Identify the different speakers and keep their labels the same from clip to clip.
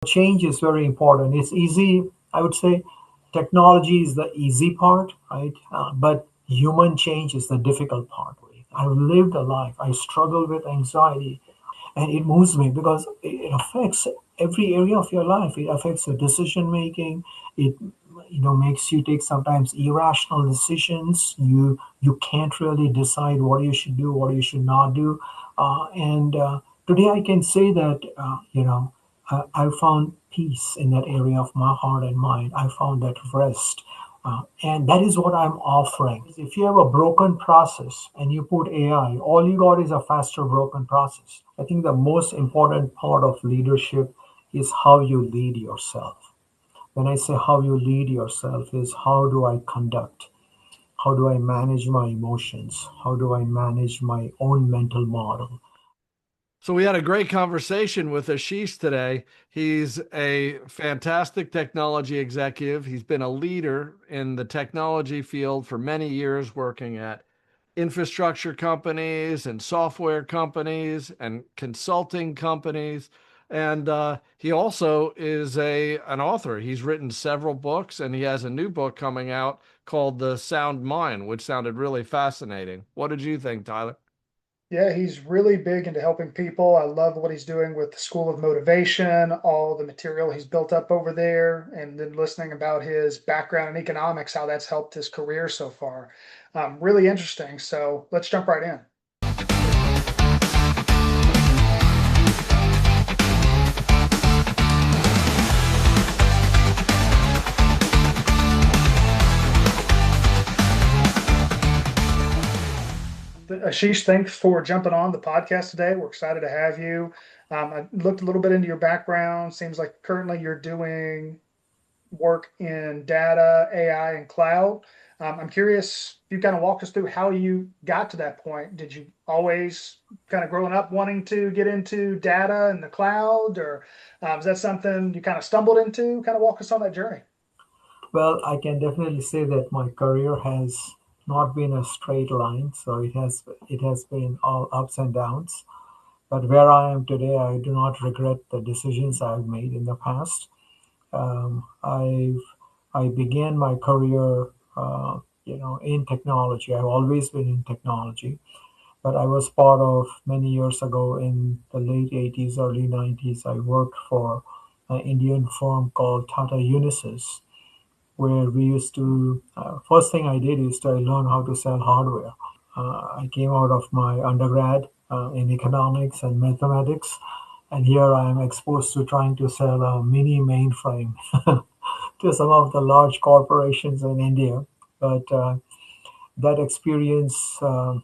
Speaker 1: Change is very important. It's easy, I would say. Technology is the easy part, right? But human change is the difficult part. I've lived a life. I struggle with anxiety, and it moves me because it affects every area of your life. It affects your decision making. It makes you take sometimes irrational decisions. You can't really decide what you should do, what you should not do. And Today I can say that I found peace in that area of my heart and mind. I found that rest. And that is what I'm offering. If you have a broken process and you put AI, all you got is a faster broken process. I think the most important part of leadership is how you lead yourself. When I say how you lead yourself, is how do I conduct? How do I manage my emotions? How do I manage my own mental model?
Speaker 2: So we had a great conversation with Ashish today. He's a fantastic technology executive. He's been a leader in the technology field for many years, working at infrastructure companies and software companies and consulting companies. And he also is an author. He's written several books, and he has a new book coming out called The Sound Mind, which sounded really fascinating. What did you think, Tyler?
Speaker 3: Yeah, he's really big into helping people. I love what he's doing with the School of Motivation, all the material he's built up over there, and then listening about his background in economics, how that's helped his career so far. Really interesting. So let's jump right in. Ashish, thanks for jumping on the podcast today. We're excited to have you. I looked a little bit into your background. Seems like currently you're doing work in data, AI, and cloud. I'm curious if you kind of walk us through how you got to that point. Did you always kind of growing up wanting to get into data and the cloud, or is that something you kind of stumbled into? Kind of walk us on that journey.
Speaker 1: Well, I can definitely say that my career has not been a straight line, so it has been all ups and downs. But where I am today, I do not regret the decisions I've made in the past. I began my career, in technology. I've always been in technology, but I was part of many years ago in the late 80s, early 90s. I worked for an Indian firm called Tata Unisys, where we used to, first thing I did is to learn how to sell hardware. I came out of my undergrad in economics and mathematics, and here I am exposed to trying to sell a mini mainframe to some of the large corporations in India. But that experience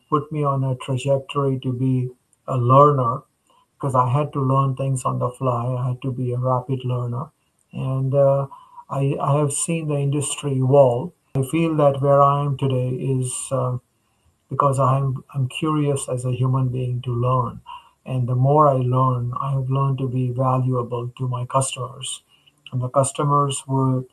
Speaker 1: put me on a trajectory to be a learner because I had to learn things on the fly. I had to be a rapid learner. And I have seen the industry evolve. I feel that where I am today is because I'm curious as a human being to learn. And the more I learn, I have learned to be valuable to my customers. And the customers would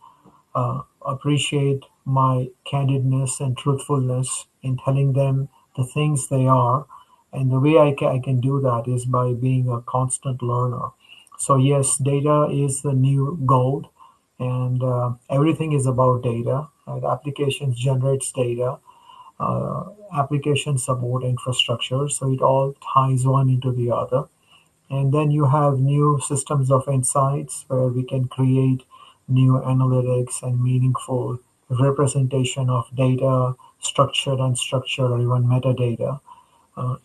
Speaker 1: appreciate my candidness and truthfulness in telling them the things they are. And the way I can do that is by being a constant learner. So, yes, data is the new gold, and everything is about data. Right? Applications generates data, applications support infrastructure, so it all ties one into the other. And then you have new systems of insights where we can create new analytics and meaningful representation of data, structured, unstructured, or even metadata,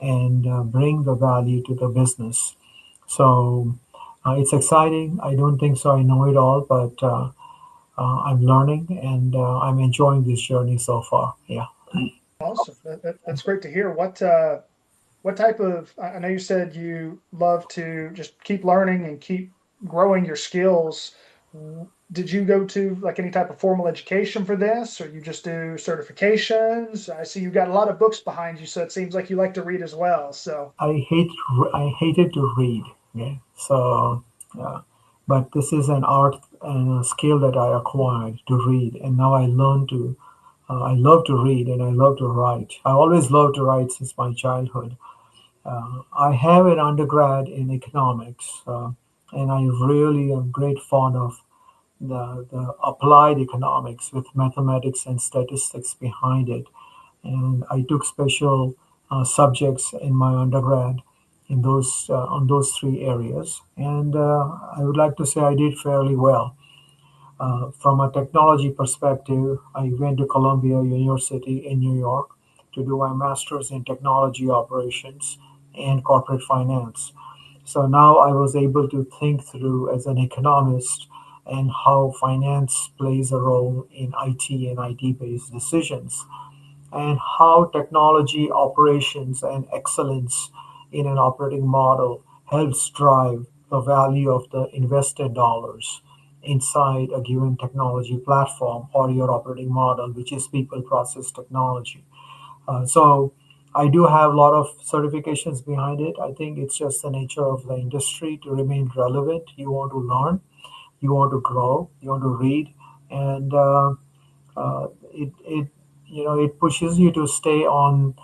Speaker 1: and bring the value to the business. So it's exciting. I don't think so. I know it all, but I'm learning and I'm enjoying this journey so far. Yeah.
Speaker 3: Awesome. That's great to hear. What type of, I know you said you love to just keep learning and keep growing your skills. Did you go to like any type of formal education for this, or you just do certifications? I see you got a lot of books behind you, so it seems like you like to read as well. So
Speaker 1: I hated to read. Okay, so uh, but this is an art and a skill that I acquired to read, and now I learn to. I love to read and I love to write. I always loved to write since my childhood. I have an undergrad in economics, and I really am great fond of the applied economics with mathematics and statistics behind it. And I took special subjects in my undergrad in those on those three areas, and I would like to say I did fairly well. From a technology perspective, I went to Columbia University in New York to do my master's in technology operations and corporate finance. So now I was able to think through as an economist and how finance plays a role in IT and IT based decisions, and how technology operations and excellence in an operating model helps drive the value of the invested dollars inside a given technology platform or your operating model, which is people process technology. So I do have a lot of certifications behind it. I think it's just the nature of the industry to remain relevant. You want to learn, you want to grow, you want to read, and it it pushes you to stay on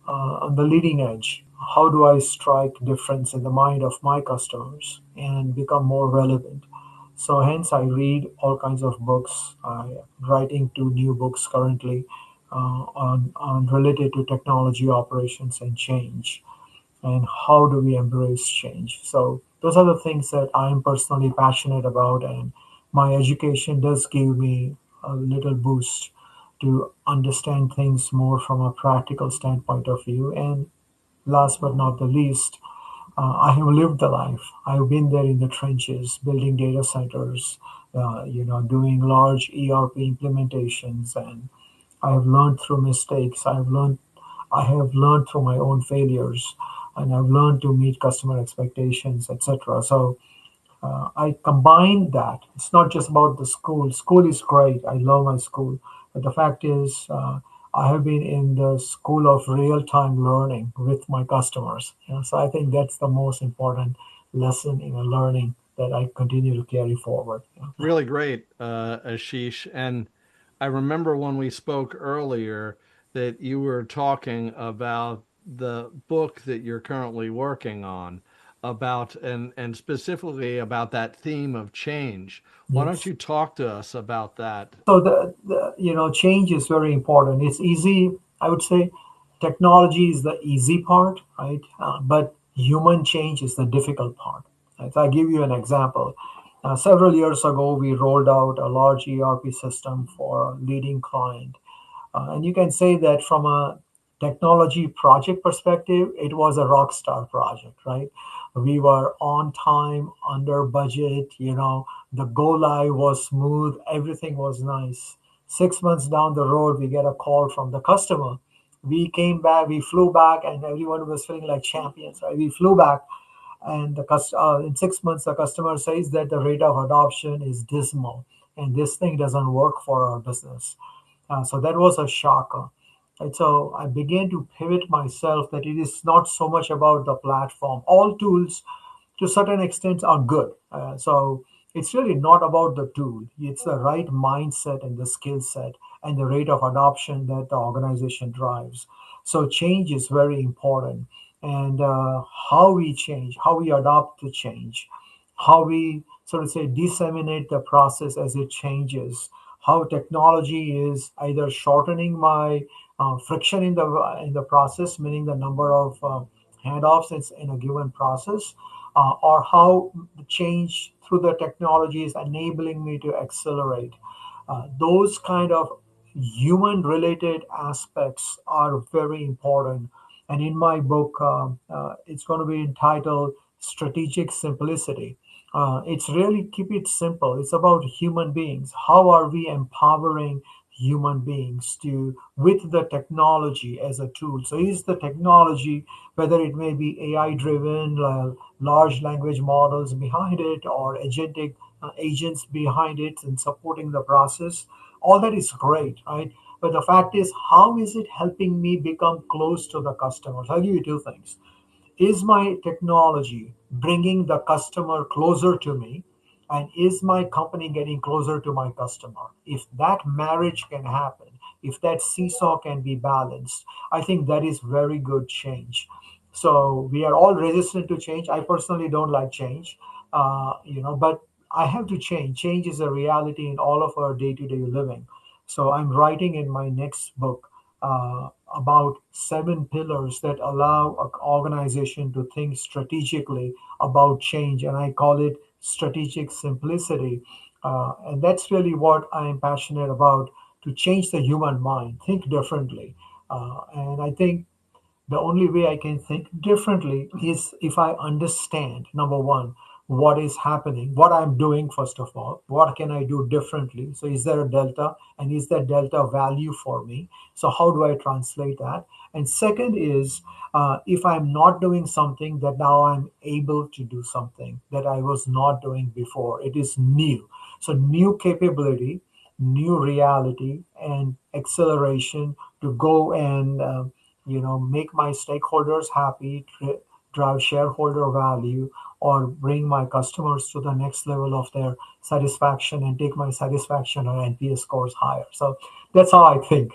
Speaker 1: the leading edge. How do I strike difference in the mind of my customers and become more relevant? So hence I read all kinds of books. I'm writing two new books currently on related to technology operations and change, and how do we embrace change. So those are the things that I'm personally passionate about, and my education does give me a little boost to understand things more from a practical standpoint of view. And last but not the least, I have lived the life. I've been there in the trenches, building data centers, doing large ERP implementations, and I have learned through mistakes. I have learned through my own failures, and I've learned to meet customer expectations, etc. So I combine that. It's not just about the school. School is great. I love my school, but the fact is, I have been in the school of real-time learning with my customers. So I think that's the most important lesson in a learning that I continue to carry forward.
Speaker 2: Really great, Ashish. And I remember when we spoke earlier that you were talking about the book that you're currently working on, about and specifically about that theme of change. Why don't
Speaker 1: Yes.
Speaker 2: you talk to us about that?
Speaker 1: So change is very important. It's easy. I would say technology is the easy part, right? But human change is the difficult part. Right? So I'll give you an example. Several years ago, we rolled out a large ERP system for a leading client. And you can say that from a technology project perspective, it was a rock star project, right? We were on time, under budget, the go live was smooth, everything was nice. 6 months down the road, we get a call from the customer. We came back, we flew back, and everyone was feeling like champions, right? We flew back, and in 6 months, the customer says that the rate of adoption is dismal, and this thing doesn't work for our business. So that was a shocker. And so I began to pivot myself that it is not so much about the platform. All tools to a certain extent are good. So it's really not about the tool. It's the right mindset and the skill set and the rate of adoption that the organization drives. So change is very important. And how we change, how we adopt to change, how we sort of say disseminate the process as it changes, how technology is either shortening my friction in the process, meaning the number of handoffs in a given process, or how the change through the technology is enabling me to accelerate. Those kind of human related aspects are very important. And in my book, it's going to be entitled Strategic Simplicity. It's really keep it simple. It's about human beings. How are we empowering human beings to with the technology as a tool? So is the technology, whether it may be AI driven, large language models behind it, or agentic agents behind it and supporting the process, all that is great, right? But the fact is, how is it helping me become close to the customers? I'll give you two things. Is my technology bringing the customer closer to me? And is my company getting closer to my customer? If that marriage can happen, if that seesaw can be balanced, I think that is very good change. So we are all resistant to change. I personally don't like change, but I have to change. Change is a reality in all of our day-to-day living. So I'm writing in my next book about 7 pillars that allow an organization to think strategically about change, and I call it strategic simplicity. And that's really what I'm passionate about, to change the human mind, think differently. And I think the only way I can think differently is if I understand, number one, what is happening, what I'm doing, first of all, what can I do differently? So, is there a delta, and is that delta value for me? So, how do I translate that? And second is, if I'm not doing something, that now I'm able to do something that I was not doing before. It is new. So, new capability, new reality, and acceleration to go and make my stakeholders happy, drive shareholder value, or bring my customers to the next level of their satisfaction and take my satisfaction or NPS scores higher. So that's how I think.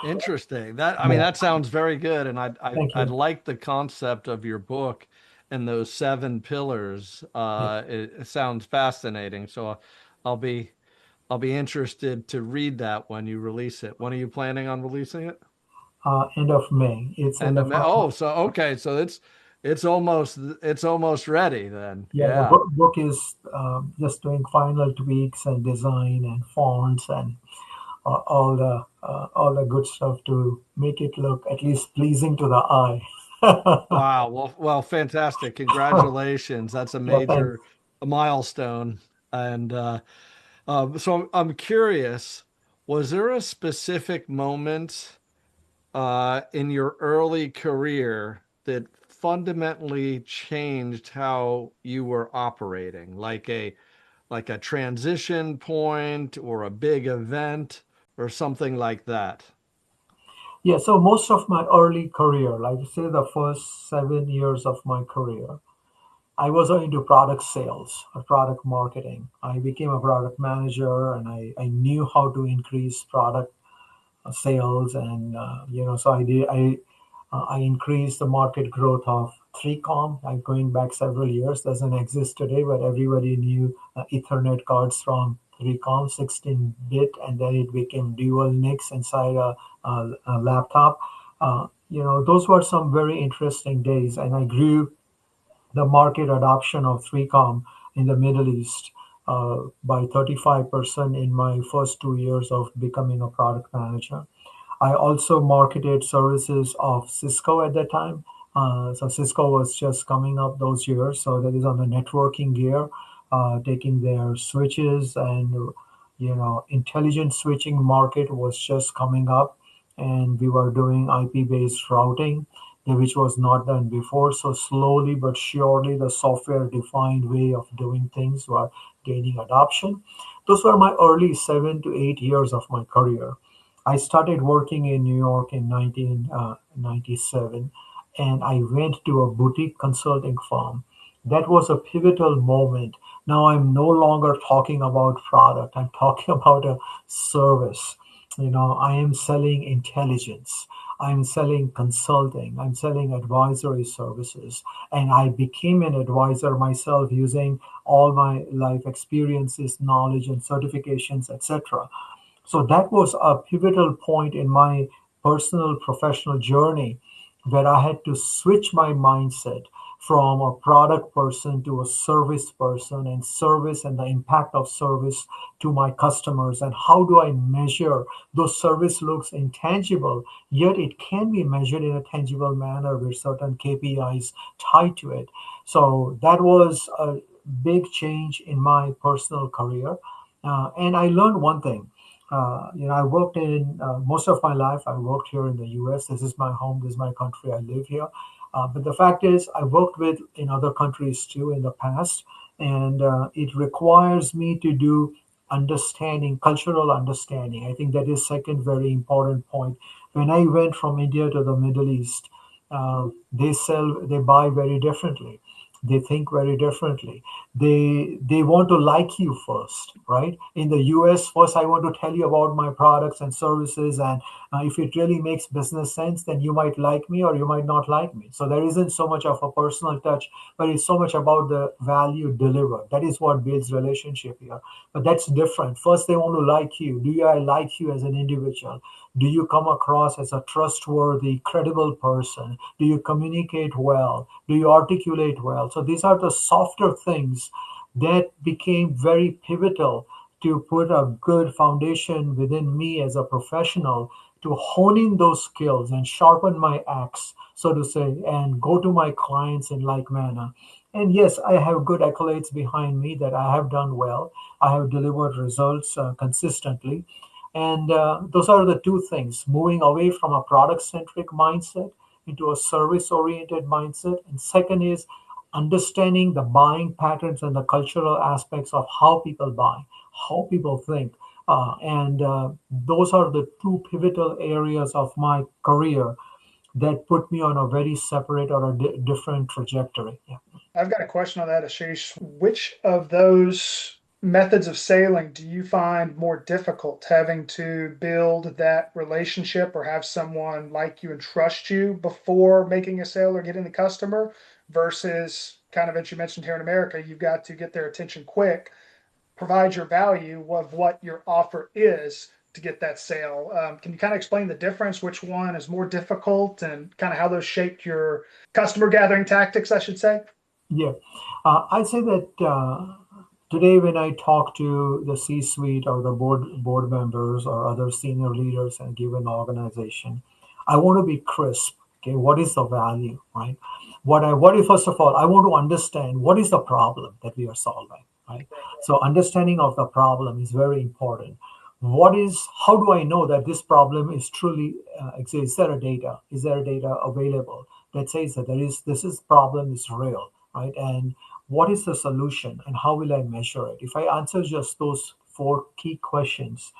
Speaker 2: Interesting. That I mean,
Speaker 1: Yeah,
Speaker 2: that sounds very good, and
Speaker 1: thank
Speaker 2: I
Speaker 1: you.
Speaker 2: like the concept of your book and those 7 pillars.
Speaker 1: Yeah.
Speaker 2: It sounds fascinating. So I'll be I'll be interested to read that when you release it. When are you planning on releasing it?
Speaker 1: End of May. It's in
Speaker 2: End
Speaker 1: the
Speaker 2: of May.
Speaker 1: front.
Speaker 2: Oh, so okay, so it's almost ready then.
Speaker 1: Yeah, the
Speaker 2: Yeah.
Speaker 1: book is just doing final tweaks and design and fonts and all the good stuff to make it look at least pleasing to the eye.
Speaker 2: Wow. Well, fantastic. Congratulations. That's a
Speaker 1: Yeah, thanks.
Speaker 2: major milestone. And so I'm curious, was there a specific moment in your early career that fundamentally changed how you were operating, like a transition point or a big event or something like that?
Speaker 1: Yeah, so most of my early career, like say the first 7 years of my career, I was into product sales or product marketing. I became a product manager, and I knew how to increase product sales, and so I increased the market growth of 3Com. Like going back several years, doesn't exist today, but everybody knew Ethernet cards from 3Com, 16-bit, and then it became dual NICs inside a laptop. Those were some very interesting days, and I grew the market adoption of 3Com in the Middle East by 35% in my first 2 years of becoming a product manager. I also marketed services of Cisco at that time. So Cisco was just coming up those years. So that is on the networking gear, taking their switches, and intelligent switching market was just coming up, and we were doing IP-based routing, which was not done before. So slowly but surely, the software-defined way of doing things were gaining adoption. Those were my early 7 to 8 years of my career. I started working in New York in 1997, and I went to a boutique consulting firm. That was a pivotal moment. Now I'm no longer talking about product, I'm talking about a service. I am selling intelligence. I'm selling consulting. I'm selling advisory services. And I became an advisor myself using all my life experiences, knowledge, and certifications, etc. So that was a pivotal point in my personal professional journey, where I had to switch my mindset from a product person to a service person, and service and the impact of service to my customers. And how do I measure those? Service looks intangible, yet it can be measured in a tangible manner with certain KPIs tied to it. So that was a big change in my personal career. And I learned one thing. I worked in most of my life. I worked here in the U.S. This is my home. This is my country. I live here. But the fact is, I worked with in other countries too in the past, and it requires me to do understanding, cultural understanding. I think that is second very important point. When I went from India to the Middle East, they buy very differently. They think very differently. They want to like you first, right? In the US, first I want to tell you about my products and services, and if it really makes business sense, then you might like me or you might not like me. So there isn't so much of a personal touch, but it's so much about the value delivered. That is what builds relationship here. But that's different. First they want to like you. Do I like you as an individual? Do you come across as a trustworthy, credible person? Do you communicate well? Do you articulate well? So these are the softer things that became very pivotal to put a good foundation within me as a professional to hone in those skills and sharpen my axe, so to say, and go to my clients in like manner. And yes, I have good accolades behind me that I have done well. I have delivered results consistently. And those are the two things, moving away from a product centric mindset into a service oriented mindset. And second is understanding the buying patterns and the cultural aspects of how people buy, how people think. And those are the two pivotal areas of my career that put me on a very separate or a different trajectory. Yeah.
Speaker 3: I've got a question on that, Ashish. Which of those methods of sailing do you find more difficult, having to build that relationship or have someone like you and trust you before making a sale or getting the customer versus kind of as you mentioned here in America, you've got to get their attention quick, provide your value of what your offer is to get that sale. Can you kind of explain the difference, which one is more difficult and kind of how those shaped your customer gathering tactics, I should say?
Speaker 1: Yeah. I'd say that today, when I talk to the C-suite or the board members or other senior leaders in a given organization, I want to be crisp. Okay, what is the value, right? What if first of all I want to understand what is the problem that we are solving, right? So understanding of the problem is very important. What is How do I know that this problem is truly exists? Is there a data? Is there data available that says that this is problem is real, right? And what is the solution and how will I measure it? If I answer just those four key questions,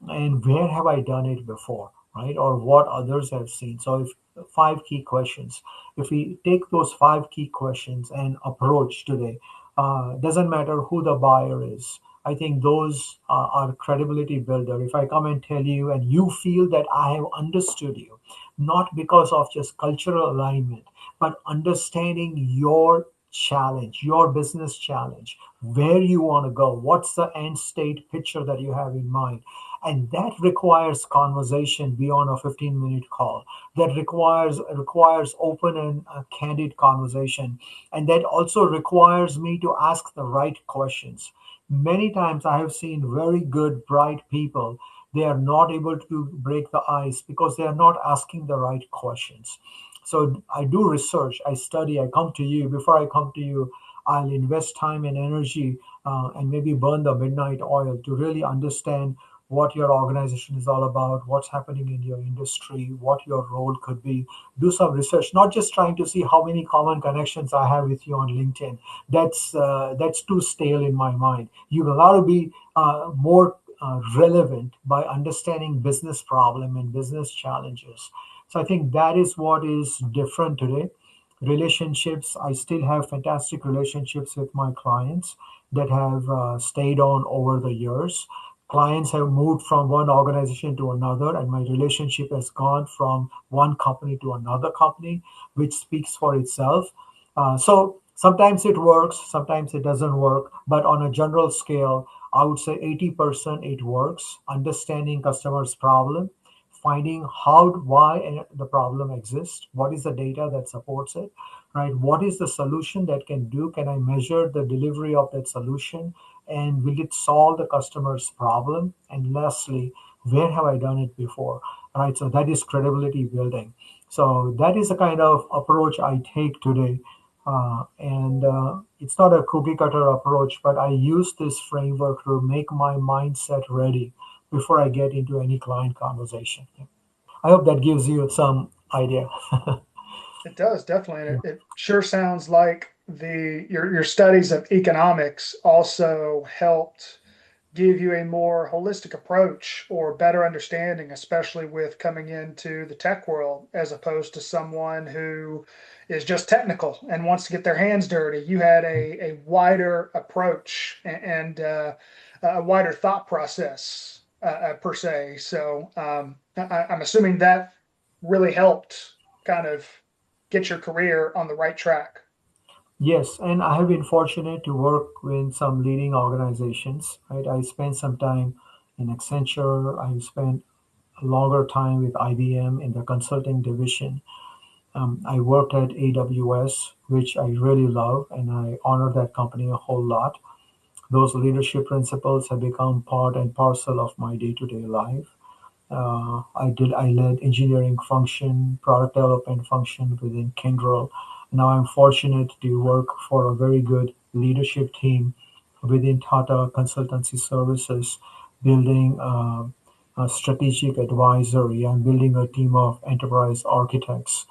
Speaker 1: and where have I done it before, right? Or what others have seen. So if five key questions, if we take those five key questions and approach today, doesn't matter who the buyer is. I think those are credibility builder. If I come and tell you and you feel that I have understood you, not because of just cultural alignment, but understanding your challenge, your business challenge, where you want to go, what's the end state picture that you have in mind, and that requires conversation beyond a 15-minute call. That requires open and candid conversation, and that also requires me to ask the right questions. Many times I have seen very good bright people, they are not able to break the ice because they are not asking the right questions. So I do research, I study, I come to you. Before I come to you, I'll invest time and energy, and maybe burn the midnight oil to really understand what your organization is all about, what's happening in your industry, what your role could be. Do some research, not just trying to see how many common connections I have with you on LinkedIn. That's too stale in my mind. You got to be more relevant by understanding business problem and business challenges. So I think that is what is different today. Relationships, I still have fantastic relationships with my clients that have stayed on over the years. Clients have moved from one organization to another, and my relationship has gone from one company to another company, which speaks for itself. So sometimes it works, sometimes it doesn't work, but on a general scale, I would say 80% it works. Understanding customers' problem, finding how, why the problem exists, what is the data that supports it, right? What is the solution that can do? Can I measure the delivery of that solution? And will it solve the customer's problem? And lastly, where have I done it before? Right. So that is credibility building. So that is the kind of approach I take today. And it's not a cookie cutter approach, but I use this framework to make my mindset ready before I get into any client conversation. Yeah. I hope that gives you some idea.
Speaker 3: It does definitely. And it sure sounds like your studies of economics also helped give you a more holistic approach or better understanding, especially with coming into the tech world, as opposed to someone who is just technical and wants to get their hands dirty. You had a wider approach and a wider thought process per se. So I'm assuming that really helped kind of get your career on the right track.
Speaker 1: Yes, and I have been fortunate to work with some leading organizations. Right, I spent some time in Accenture. I spent a longer time with IBM in the consulting division. I worked at AWS, which I really love, and I honor that company a whole lot. Those leadership principles have become part and parcel of my day-to-day life. I led engineering function, product development function within Kyndryl. Now I'm fortunate to work for a very good leadership team within Tata Consultancy Services, building a strategic advisory. I'm building a team of enterprise architects,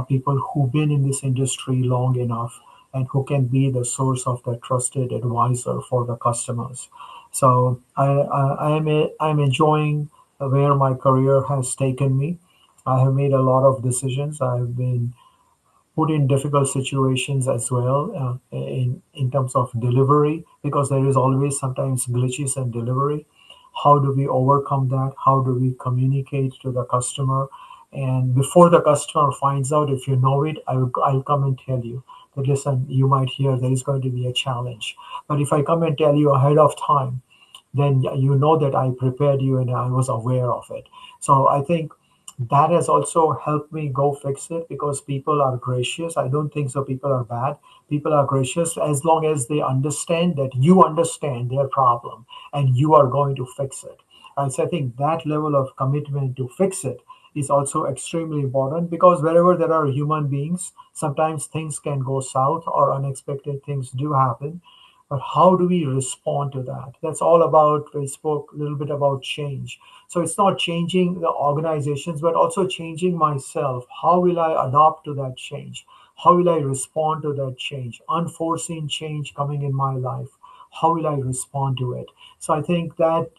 Speaker 1: people who've been in this industry long enough and who can be the source of the trusted advisor for the customers. So I'm enjoying where my career has taken me. I have made a lot of decisions. I've been put in difficult situations as well, in terms of delivery, because there is always sometimes glitches in delivery. How do we overcome that? How do we communicate to the customer? And before the customer finds out, if you know it, I'll come and tell you that, listen, you might hear there is going to be a challenge. But if I come and tell you ahead of time, then you know that I prepared you and I was aware of it. So I think that has also helped me go fix it, because people are gracious. I don't think so. People are bad. People are gracious as long as they understand that you understand their problem and you are going to fix it. And so I think that level of commitment to fix it is also extremely important, because wherever there are human beings, sometimes things can go south or unexpected things do happen. But how do we respond to that? That's all about, we spoke a little bit about change. So it's not changing the organizations, but also changing myself. How will I adapt to that change? How will I respond to that change? Unforeseen change coming in my life. How will I respond to it? So I think that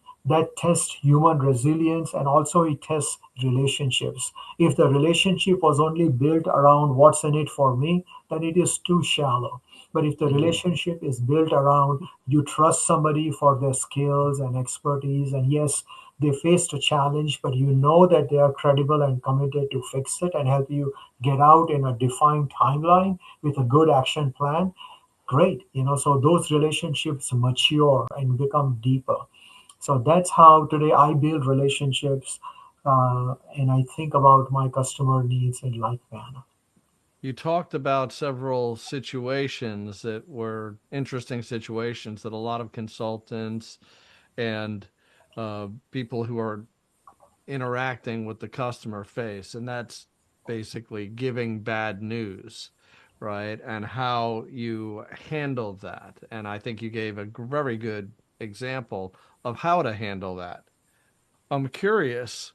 Speaker 1: tests human resilience, and also it tests relationships. If the relationship was only built around what's in it for me, then it is too shallow. But if the
Speaker 2: Mhm.
Speaker 1: relationship is built around you trust somebody for their skills and expertise, and yes, they faced a challenge, but you know that they are credible and committed to fix it and help you get out in a defined timeline with a good action plan, great. So those relationships mature and become deeper. So that's how today I build relationships, and I think about my customer needs in like manner.
Speaker 2: You talked about several situations that were interesting situations that a lot of consultants and people who are interacting with the customer face, and that's basically giving bad news, right? And how you handle that. And I think you gave a very good example of how to handle that. I'm curious,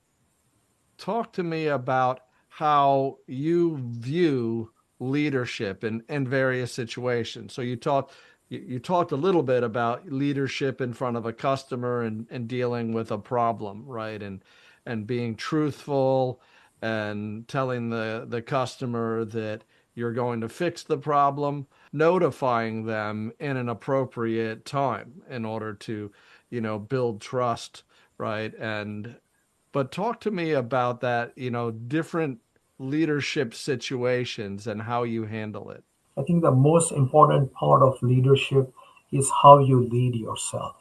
Speaker 2: talk to me about how you view leadership in various situations. So you talked a little bit about leadership in front of a customer and dealing with a problem, right? And being truthful and telling the customer that you're going to fix the problem, notifying them in an appropriate time in order to, build trust, right? And but talk to me about that, different leadership situations and how you handle it.
Speaker 1: I think the most important part of leadership is how you lead yourself.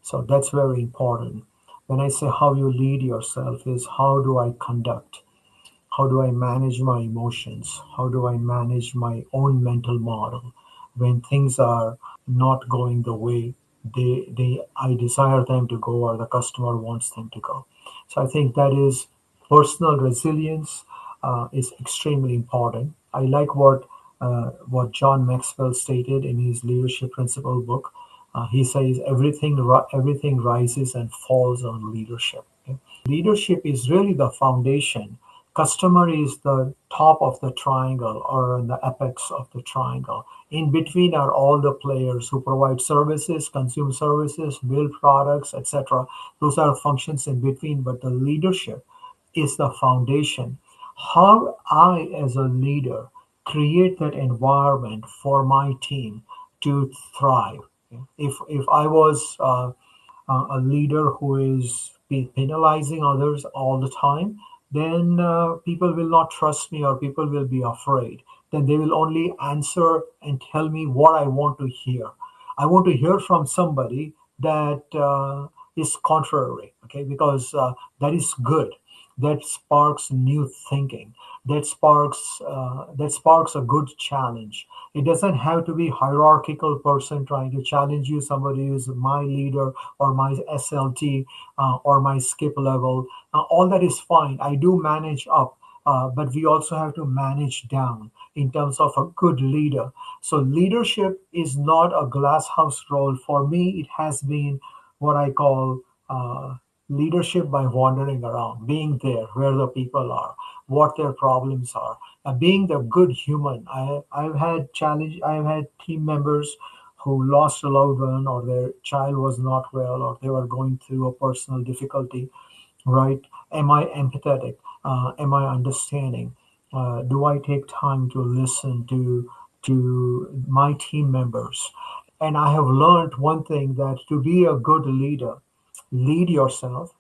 Speaker 1: So that's very important. When I say how you lead yourself, is how do I conduct? How do I manage my emotions? How do I manage my own mental model when things are not going the way they I desire them to go, or the customer wants them to go? So I think that is personal resilience, is extremely important. I like what John Maxwell stated in his leadership principle book. He says everything rises and falls on leadership. Okay? Leadership is really the foundation. Customer is the top of the triangle, or the apex of the triangle. In between are all the players who provide services, consume services, build products, etc. Those are functions in between, but the leadership is the foundation. How I, as a leader, create that environment for my team to thrive. If I was a leader who is penalizing others all the time, then people will not trust me or people will be afraid. Then they will only answer and tell me what I want to hear. I want to hear from somebody that is contrary, okay, because that is good. That sparks new thinking. That sparks a good challenge. It doesn't have to be hierarchical person trying to challenge you. Somebody who's my leader or my SLT or my skip level. All that is fine. I do manage up, but we also have to manage down in terms of a good leader. So leadership is not a glass house role. For me, it has been what I call leadership by wandering around, being there where the people are, what their problems are, being the good human. I've had challenge. I've had team members who lost a loved one, or their child was not well, or they were going through a personal difficulty. Right? Am I empathetic? Am I understanding? Do I take time to listen to my team members? And I have learned one thing, that to be a good leader, lead yourself,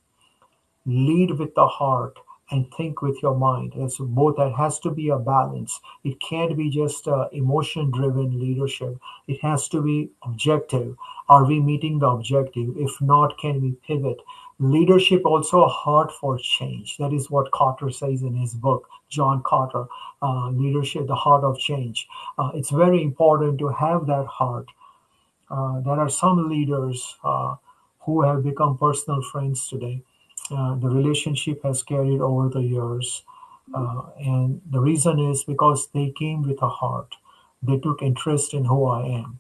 Speaker 1: lead with the heart, and think with your mind. It's both. That has to be a balance. It can't be just emotion driven leadership. It has to be objective. Are we meeting the objective? If not, can we pivot? Leadership also a heart for change. That is what Carter says in his book, John Carter, Leadership, the Heart of Change. It's very important to have that heart. There are some leaders who have become personal friends today. The relationship has carried over the years. And the reason is because they came with a heart. They took interest in who I am.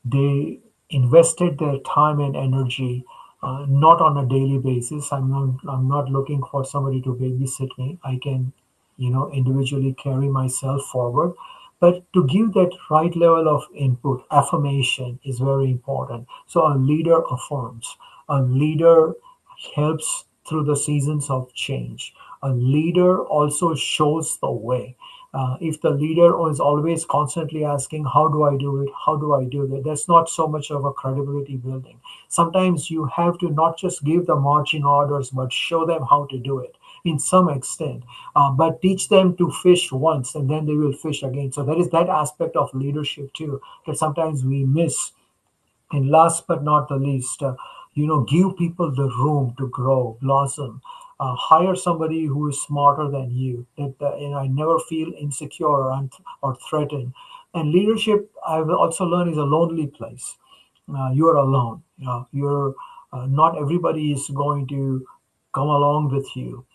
Speaker 1: They invested their time and energy, not on a daily basis. I'm not looking for somebody to babysit me. I can, individually carry myself forward. But to give that right level of input, affirmation is very important. So a leader affirms. A leader helps through the seasons of change. A leader also shows the way. If the leader is always constantly asking, how do I do it? How do I do that? That's not so much of a credibility building. Sometimes you have to not just give the marching orders, but show them how to do it in some extent. But teach them to fish once and then they will fish again. So there is that aspect of leadership too that sometimes we miss. And last but not the least, give people the room to grow, blossom. Hire somebody who is smarter than you. That I never feel insecure or threatened. And leadership, I've also learned, is a lonely place. You are alone. You're not everybody is going to come along with you,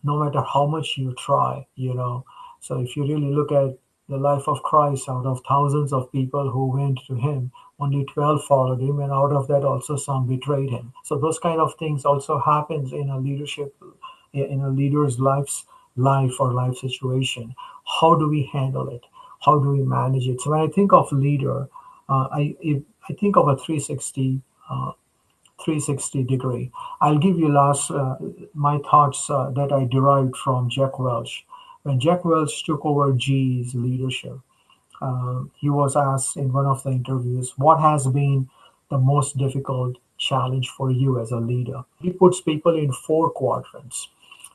Speaker 1: no matter how much you try. So if you really look at the life of Christ, out of thousands of people who went to him, only 12 followed him, and out of that also some betrayed him. So those kind of things also happens in a leadership, in a leader's life or life situation. How do we handle it? How do we manage it? So when I think of leader, I think of a 360 degree. I'll give you last my thoughts that I derived from Jack Welch. When Jack Welch took over GE's leadership, he was asked in one of the interviews, what has been the most difficult challenge for you as a leader? He puts people in four quadrants.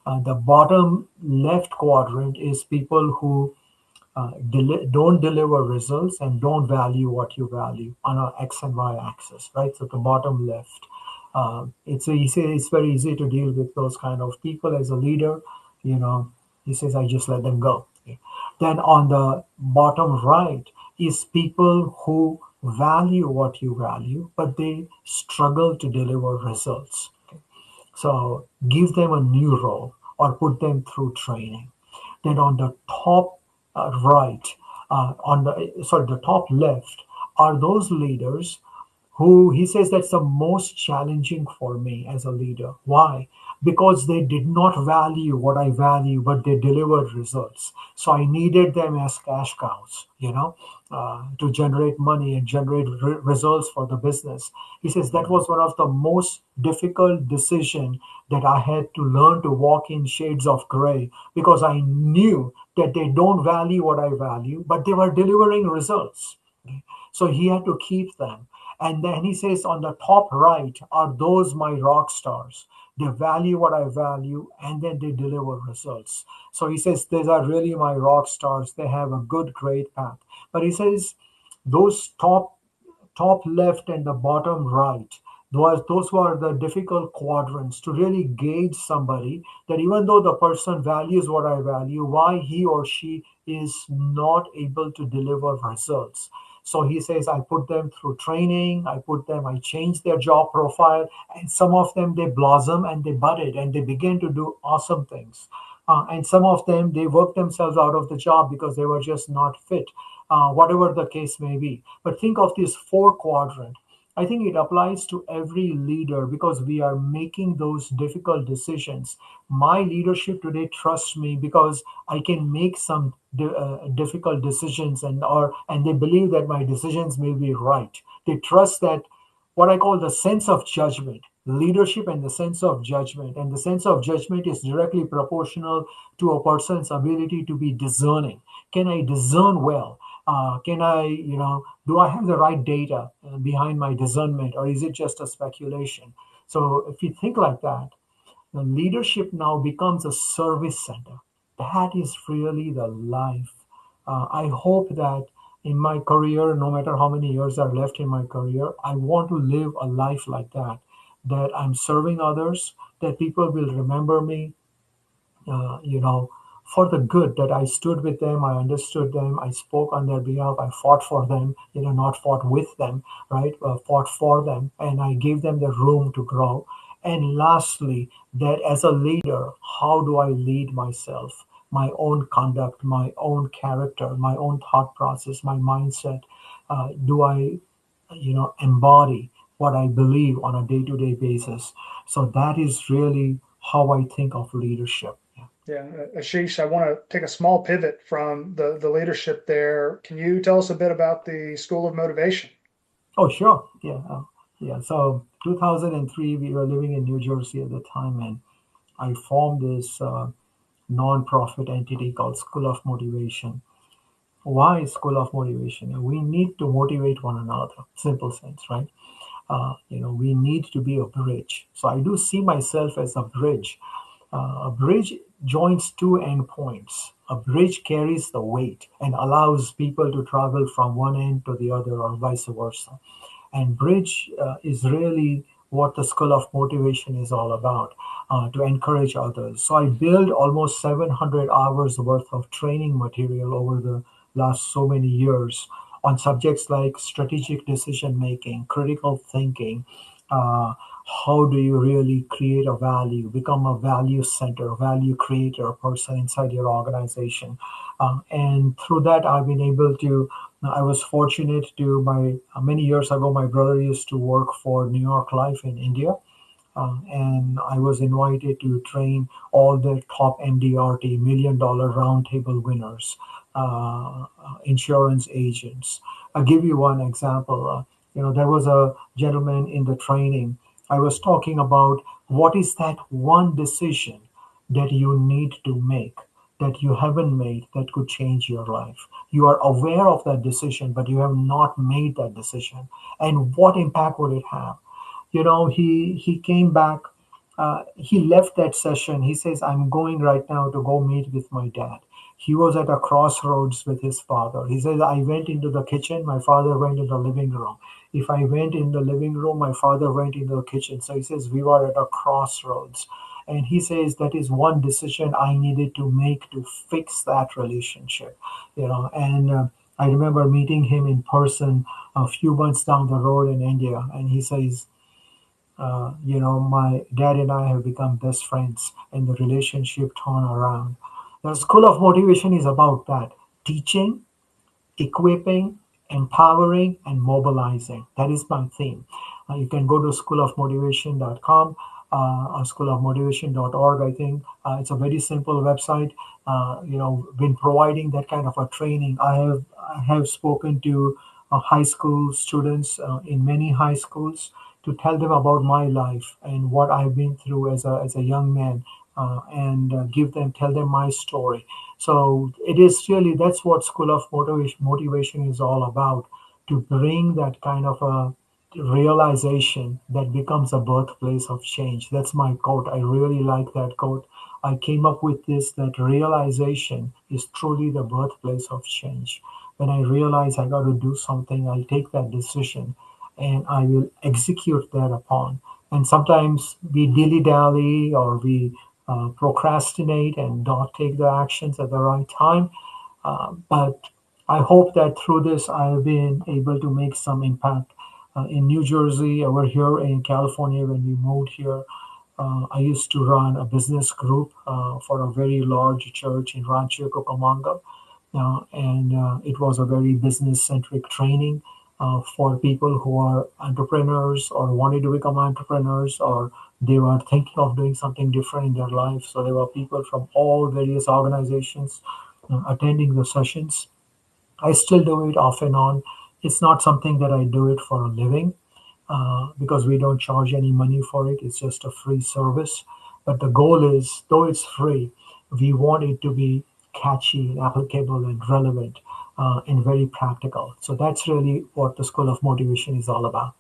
Speaker 1: The bottom left quadrant is people who don't deliver results and don't value what you value on a X and Y axis, right? So the bottom left. It's very easy to deal with those kind of people as a leader. You know, he says, I just let them go. Okay. Then on the bottom right is people who value what you value, but they struggle to deliver results. Okay. So give them a new role or put them through training. Then on the top right, on the top left are those leaders who he says that's the most challenging for me as a leader. Why? Because they did not value what I value, but they delivered results. So I needed them as cash cows, to generate money and generate results for the business. He says that was one of the most difficult decision that I had to learn to walk in shades of gray, because I knew that they don't value what I value, but they were delivering results. Okay? So he had to keep them. And then he says on the top right are those my rock stars. They value what I value and then they deliver results. So he says these are really my rock stars. They have a good, great path. But he says those top left and the bottom right, those were the difficult quadrants to really gauge somebody, that even though the person values what I value, why he or she is not able to deliver results. So he says I put them through training, I change their job profile, and some of them they blossom and they budded and they begin to do awesome things. And some of them they work themselves out of the job because they were just not fit, whatever the case may be. But think of this four quadrant. I think it applies to every leader because we are making those difficult decisions. My leadership today trusts me because I can make some difficult decisions, and they believe that my decisions may be right. They trust that what I call the sense of judgment, leadership and the sense of judgment. And the sense of judgment is directly proportional to a person's ability to be discerning. Can I discern well? Can I, do I have the right data behind my discernment, or is it just a speculation? So if you think like that, the leadership now becomes a service center. That is really the life. I hope that in my career, no matter how many years are left in my career, I want to live a life like that, that I'm serving others, that people will remember me, uh, you know, for the good, that I stood with them, I understood them, I spoke on their behalf, I fought for them, not fought with them, right? Fought for them, and I gave them the room to grow. And lastly, that as a leader, how do I lead myself? My own conduct, my own character, my own thought process, my mindset. Do I, embody what I believe on a day-to-day basis? So that is really how I think of leadership. Yeah.
Speaker 3: Yeah, Ashish, I want to take a small pivot from the leadership there. Can you tell us a bit about the School of Motivation?
Speaker 1: Oh, sure. Yeah. Yeah. So 2003, we were living in New Jersey at the time, and I formed this non-profit entity called School of Motivation. Why School of Motivation? We need to motivate one another. Simple sense, right? We need to be a bridge. So I do see myself as a bridge. A bridge joins two endpoints. A bridge carries the weight and allows people to travel from one end to the other, or vice versa. And bridge is really what the School of Motivation is all about, to encourage others. So I built almost 700 hours worth of training material over the last so many years on subjects like strategic decision making, critical thinking. Uh, how do you really create a value, become a value center, value creator person inside your organization? And through that, I've been able to. I was fortunate to my many years ago. My brother used to work for New York Life in India, and I was invited to train all the top MDRT $1 million roundtable winners, insurance agents. I'll give you one example. There was a gentleman in the training. I was talking about what is that one decision that you need to make, that you haven't made, that could change your life. You are aware of that decision, but you have not made that decision. And what impact would it have? He came back. He left that session. He says, I'm going right now to go meet with my dad. He was at a crossroads with his father. He says, I went into the kitchen, my father went in the living room. If I went in the living room, my father went into the kitchen. So he says, we were at a crossroads. And he says that is one decision I needed to make to fix that relationship. And I remember meeting him in person a few months down the road in India, and he says, my dad and I have become best friends, and the relationship turned around. The School of Motivation is about that, teaching, equipping, empowering and mobilizing. That is my theme. You can go to schoolofmotivation.com or schoolofmotivation.org, I think. It's a very simple website. Been providing that kind of a training. I have spoken to high school students in many high schools to tell them about my life and what I've been through as a young man, and tell them my story. So it is really that's what School of Motivation is all about, to bring that kind of a realization that becomes a birthplace of change. That's my quote. I really like that quote. I came up with this, that realization is truly the birthplace of change. When I realize I got to do something, I'll take that decision and I will execute that upon. And sometimes we dilly dally, or we procrastinate and not take the actions at the right time. But I hope that through this, I've been able to make some impact. In New Jersey, over here in California, when we moved here, I used to run a business group for a very large church in Rancho Cucamonga, and it was a very business-centric training for people who are entrepreneurs or wanted to become entrepreneurs, or they were thinking of doing something different in their life. So there were people from all various organizations attending the sessions. I still do it off and on. It's not something that I do it for a living, because we don't charge any money for it. It's just a free service. But the goal is, though it's free, we want it to be catchy and applicable and relevant, and very practical. So that's really what the School of Motivation is all about.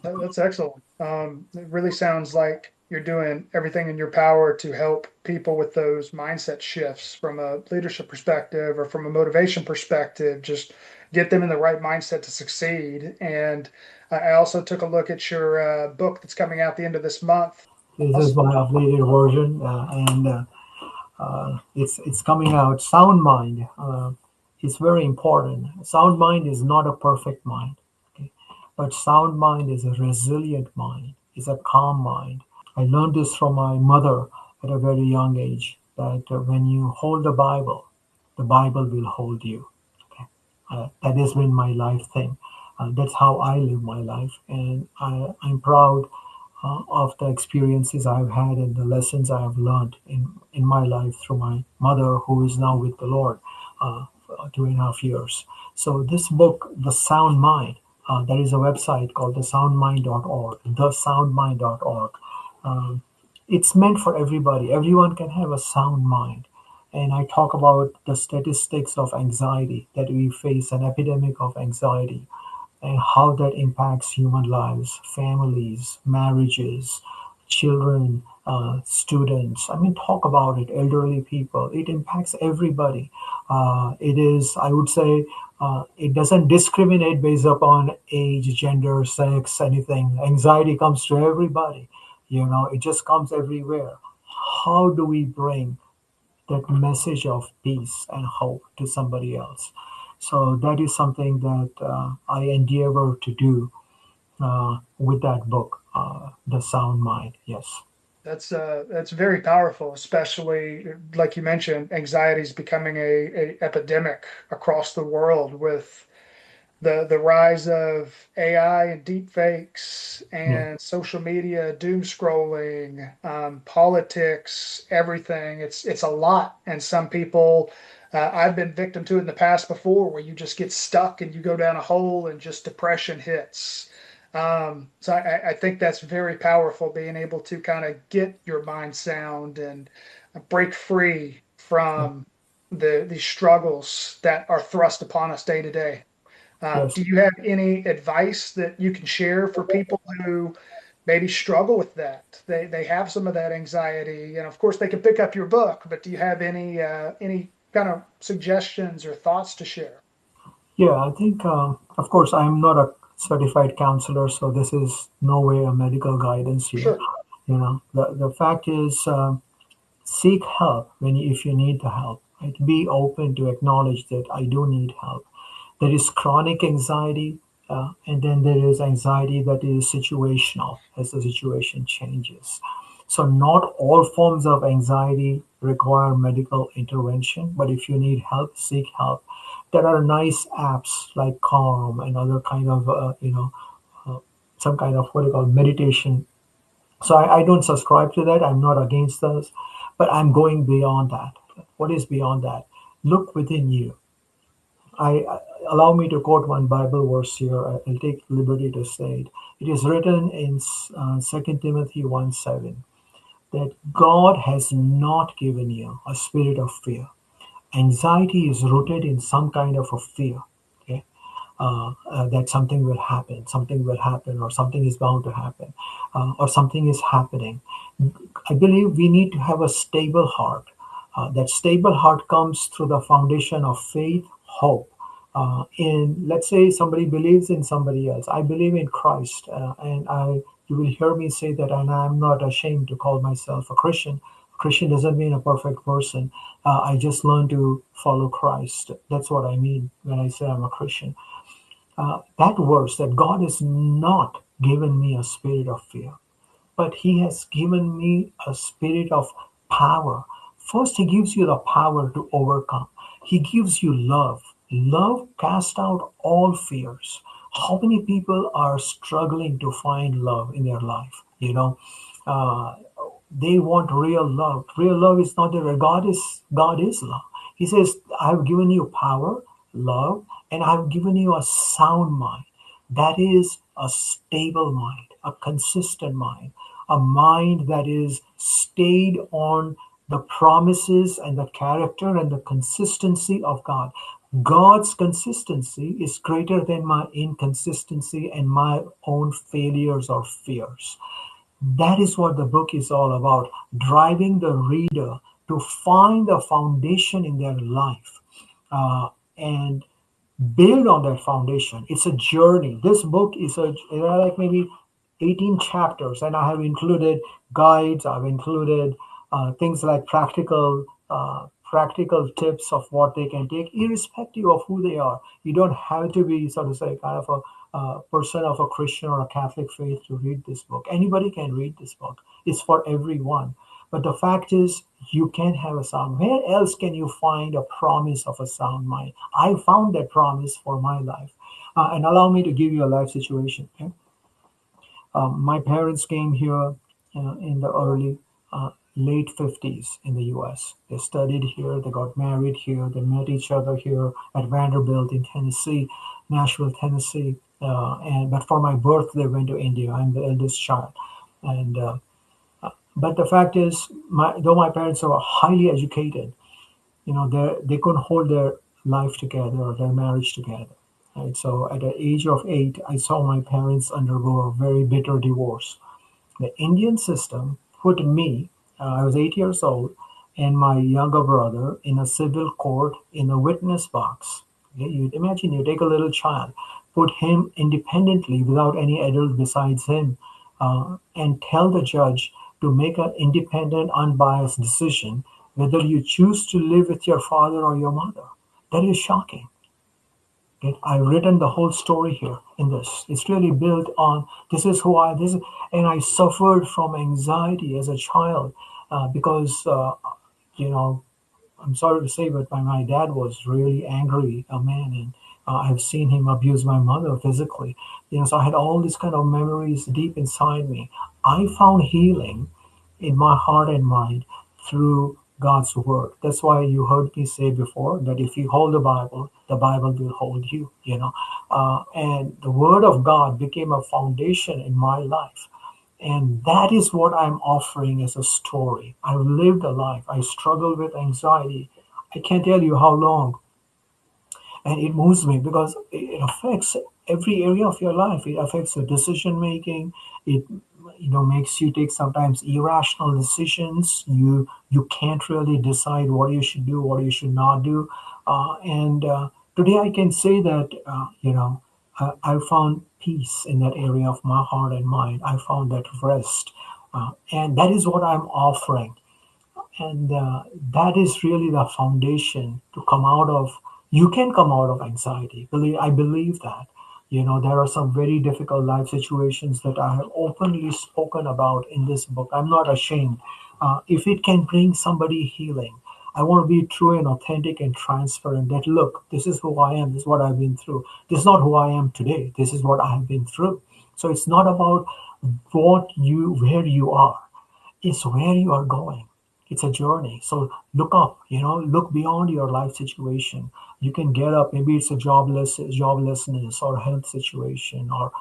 Speaker 3: That's excellent. It really sounds like you're doing everything in your power to help people with those mindset shifts from a leadership perspective or from a motivation perspective, just get them in the right mindset to succeed. And I also took a look at your book that's coming out the end of this month.
Speaker 1: This is
Speaker 3: Also,
Speaker 1: my updated version, and it's coming out. Sound mind is very important. Sound mind is not a perfect mind, okay? But sound mind is a resilient mind, is a calm mind. I learned this from my mother at a very young age, that when you hold the Bible will hold you. Okay? That has been my life thing. That's how I live my life, and I'm proud of the experiences I've had and the lessons I have learned in my life through my mother, who is now with the Lord, for 2.5 years. So this book, The Sound Mind, there is a website called thesoundmind.org, thesoundmind.org. Um, it's meant for everybody. Everyone can have a sound mind. And I talk about the statistics of anxiety, that we face an epidemic of anxiety, and how that impacts human lives, families, marriages, children, students. I mean, talk about it, elderly people. It impacts everybody. It is, I would say, it doesn't discriminate based upon age, gender, sex, anything. Anxiety comes to everybody. It just comes everywhere. How do we bring that message of peace and hope to somebody else? So that is something that I endeavor to do with that book, The Sound Mind. Yes.
Speaker 3: that's very powerful, especially like you mentioned, anxiety is becoming a epidemic across the world with the rise of AI and deep fakes
Speaker 1: Yeah.
Speaker 3: and social media, doom scrolling, politics, everything. It's a lot, and some people. I've been victim to it in the past before, where you just get stuck and you go down a hole and just depression hits. So I think that's very powerful, being able to kind of get your mind sound and break free from the struggles that are thrust upon us day to day.
Speaker 1: Yes.
Speaker 3: Do you have any advice that you can share for people who maybe struggle with that? They have some of that anxiety, and of course they can pick up your book. But do you have any kind of suggestions or thoughts to share?
Speaker 1: Yeah, I think, of course, I'm not a certified counselor, so this is no way a medical guidance here.
Speaker 3: Sure.
Speaker 1: The fact is, seek help if you need the help. Right? Be open to acknowledge that I do need help. There is chronic anxiety, and then there is anxiety that is situational as the situation changes. So, not all forms of anxiety require medical intervention, but if you need help, seek help. There are nice apps like Calm and other kind of uh, some kind of what you call meditation. So I don't subscribe to that. I'm not against those, but I'm going beyond that. What is beyond that? Look within you. Allow me to quote one Bible verse here. I'll take liberty to say it. It is written in 2 Timothy 1:7 that God has not given you a spirit of fear. Anxiety is rooted in some kind of a fear. Okay, that something will happen, or something is bound to happen, or something is happening. I believe we need to have a stable heart. That stable heart comes through the foundation of faith, hope. In let's say somebody believes in somebody else. I believe in Christ, and I you will hear me say that, and I'm not ashamed to call myself a Christian. Christian doesn't mean a perfect person. I just learned to follow Christ. That's what I mean when I say I'm a Christian. That verse that God has not given me a spirit of fear, but He has given me a spirit of power. First, He gives you the power to overcome. He gives you love. Love casts out all fears. How many people are struggling to find love in their life? Uh, they want real love. Real love is not there. God is love. He says, I've given you power, love, and I've given you a sound mind. That is a stable mind, a consistent mind, a mind that is stayed on the promises and the character and the consistency of God. God's consistency is greater than my inconsistency and my own failures or fears. That is what the book is all about, driving the reader to find the foundation in their life, and build on that foundation. It's a journey. This book is there are like maybe 18 chapters, and I have included guides. I've included things like practical tips of what they can take, irrespective of who they are. You don't have to be, so to say, kind of a person of a Christian or a Catholic faith to read this book. Anybody can read this book. It's for everyone. But the fact is, you can have a sound. Where else can you find a promise of a sound mind? I found that promise for my life. And allow me to give you a life situation. Okay? My parents came here in the early, late 50s in the US. They studied here, they got married here, they met each other here at Vanderbilt in Tennessee, Nashville, Tennessee. But for my birth, they went to India. I'm the eldest child. And but the fact is, though my parents were highly educated, they couldn't hold their life together or their marriage together. Right? So at the age of 8, I saw my parents undergo a very bitter divorce. The Indian system put me, I was 8 years old, and my younger brother in a civil court in a witness box. Okay, you imagine you take a little child, put him independently without any adult besides him, and tell the judge to make an independent, unbiased decision whether you choose to live with your father or your mother. That is shocking. Okay? I've written the whole story here in this. It's really built on this is who I this, and I suffered from anxiety as a child because you know I'm sorry to say, but my dad was really angry, a man, and I've seen him abuse my mother physically. So I had all these kind of memories deep inside me. I found healing in my heart and mind through God's word. That's why you heard me say before that if you hold the Bible will hold you. And the word of God became a foundation in my life. And that is what I'm offering as a story. I've lived a life. I struggle with anxiety. I can't tell you how long. And it moves me because it affects every area of your life. It affects your decision making. It makes you take sometimes irrational decisions. You can't really decide what you should do, what you should not do. And today I can say that I found peace in that area of my heart and mind. I found that rest, and that is what I'm offering. And that is really the foundation to come out of. You can come out of anxiety. I believe that. There are some very difficult life situations that I have openly spoken about in this book. I'm not ashamed. If it can bring somebody healing, I want to be true and authentic and transparent. That look, this is who I am. This is what I've been through. This is not who I am today. This is what I have been through. So it's not about where you are. It's where you are going. It's a journey. So look up, look beyond your life situation. You can get up. Maybe it's a joblessness or health situation or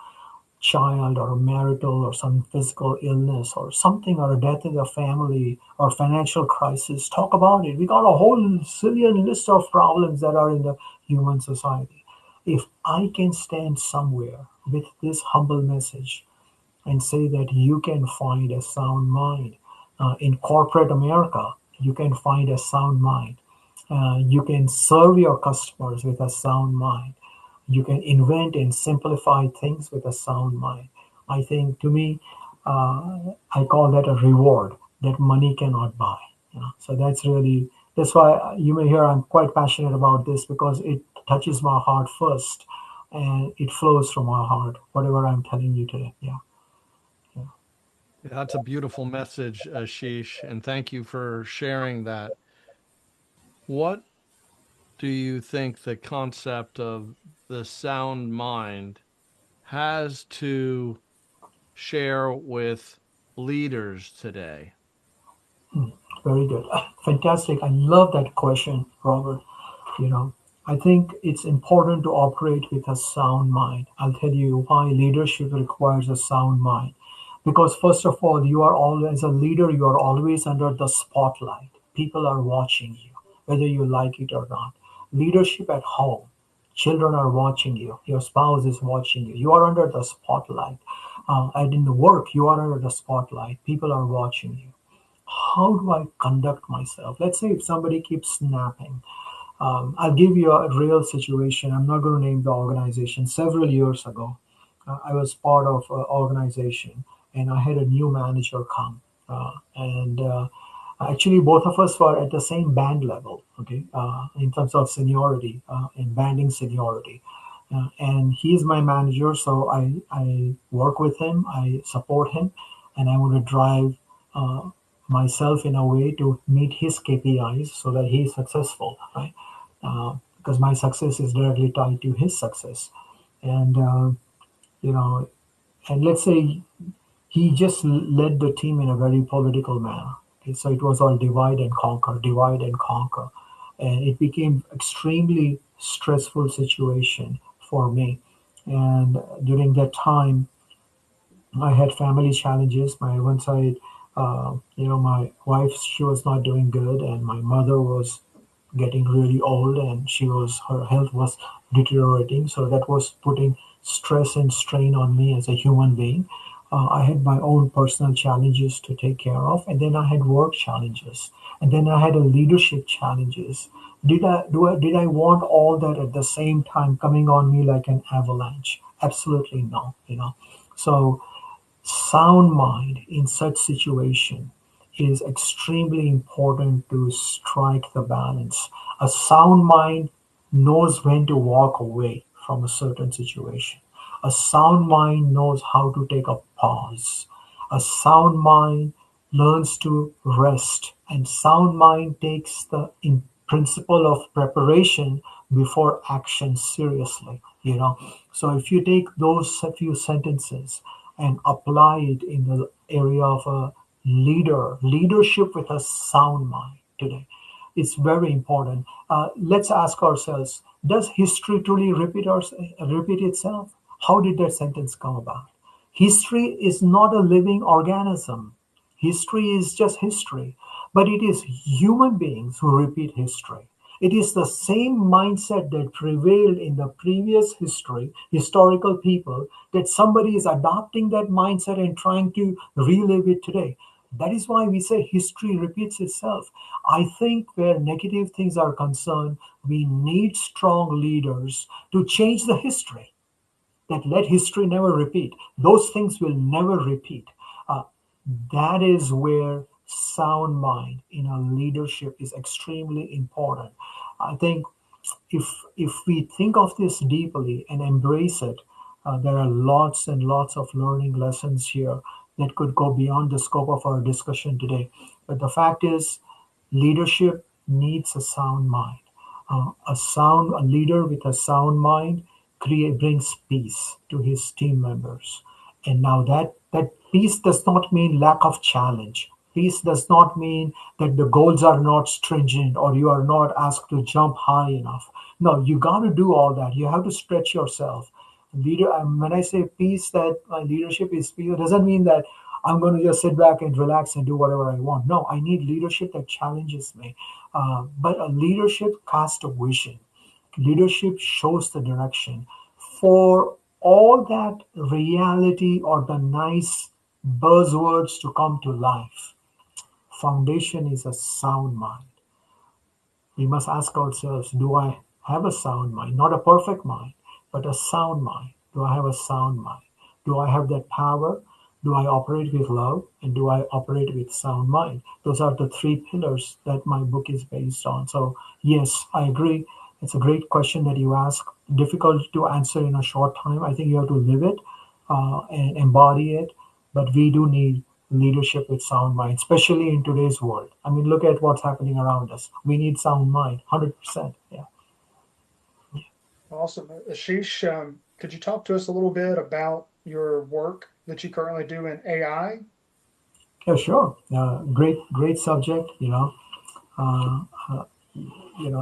Speaker 1: child or a marital or some physical illness or something or a death in the family or financial crisis. Talk about it. We got a whole zillion list of problems that are in the human society. If I can stand somewhere with this humble message and say that you can find a sound mind. In corporate America, you can find a sound mind. You can serve your customers with a sound mind. You can invent and simplify things with a sound mind. I think to me, I call that a reward that money cannot buy. So that's why you may hear I'm quite passionate about this because it touches my heart first, and it flows from my heart. Whatever I'm telling you today, yeah. Yeah.
Speaker 2: Yeah, that's a beautiful message, Ashish, and thank you for sharing that. What do you think the concept of the sound mind has to share with leaders today?
Speaker 1: Very good. Fantastic. I love that question, Robert. You know, I think it's important to operate with a sound mind. I'll tell you why leadership requires a sound mind. Because first of all, you are always, as a leader, you are always under the spotlight. People are watching you, whether you like it or not. Leadership at home, children are watching you. Your spouse is watching you. You are under the spotlight. And in the work, you are under the spotlight. People are watching you. How do I conduct myself? Let's say if somebody keeps snapping. I'll give you a real situation. I'm not going to name the organization. Several years ago, I was part of an organization and I had a new manager come. And Actually, both of us were at the same band level, okay, in terms of seniority, in banding seniority. And he's my manager, so I work with him, I support him, and I want to drive myself in a way to meet his KPIs so that he is successful, right? Because my success is directly tied to his success. And, you know, and let's say he just led the team in a very political manner. Okay, so it was all divide and conquer. And it became extremely stressful situation for me. And during that time, I had family challenges. My one side, my wife, she was not doing good, and my mother was getting really old, and her health was deteriorating. So that was putting stress and strain on me as a human being. I had my own personal challenges to take care of, and then I had work challenges, and then I had a leadership challenges. Did I want all that at the same time coming on me like an avalanche? Absolutely no. So sound mind in such situation is extremely important to strike the balance. A sound mind knows when to walk away from a certain situation. A sound mind knows how to take a pause. A sound mind learns to rest, and sound mind takes the in principle of preparation before action seriously. So if you take those few sentences and apply it in the area of a leadership with a sound mind today, it's very important. Let's ask ourselves: does history truly repeat itself? How did that sentence come about? History is not a living organism. History is just history, but it is human beings who repeat history. It is the same mindset that prevailed in the previous historical people, that somebody is adopting that mindset and trying to relive it today. That is why we say history repeats itself. I think where negative things are concerned, we need strong leaders to change the history, that let history never repeat. Those things will never repeat. Uh, that is where sound mind in our leadership is extremely important. I think if if we think of this deeply and embrace it, there are lots and lots of learning lessons here that could go beyond the scope of our discussion today. But the fact is, leadership needs a sound mind. A leader with a sound mind brings peace to his team members. And now that peace does not mean lack of challenge. Peace does not mean that the goals are not stringent or you are not asked to jump high enough. No, you got to do all that. You have to stretch yourself. When I say peace, that my leadership is peace, it doesn't mean that I'm going to just sit back and relax and do whatever I want. No, I need leadership that challenges me. But a leadership casts a vision. Leadership shows the direction. For all that reality or the nice buzzwords to come to life, foundation is a sound mind. We must ask ourselves, do I have a sound mind? Not a perfect mind, but a sound mind. Do I have a sound mind? Do I have that power? Do I operate with love? And do I operate with sound mind? Those are the three pillars that my book is based on. So, yes, I agree. It's a great question that you ask. Difficult to answer in a short time. I think you have to live it and embody it. But we do need leadership with sound mind, especially in today's world. I mean, look at what's happening around us. We need sound mind, 100%. Yeah.
Speaker 3: Awesome. Ashish, could you talk to us a little bit about your work that you currently do in AI?
Speaker 1: Yeah, sure. Great subject. Uh, uh,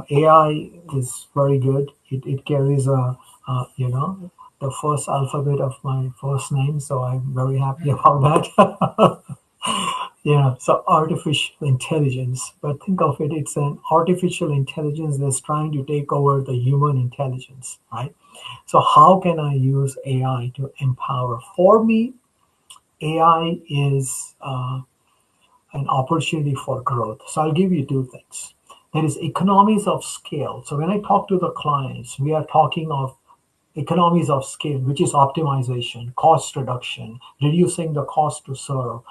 Speaker 1: AI is very good. It carries the first alphabet of my first name, so I'm very happy about that. Yeah, so artificial intelligence, but think of it, it's an artificial intelligence that's trying to take over the human intelligence, right? So, how can I use AI to empower? For me, AI is an opportunity for growth. So, I'll give you two things. There is economies of scale. So, when I talk to the clients, we are talking of economies of scale, which is optimization, cost reduction, reducing the cost to serve,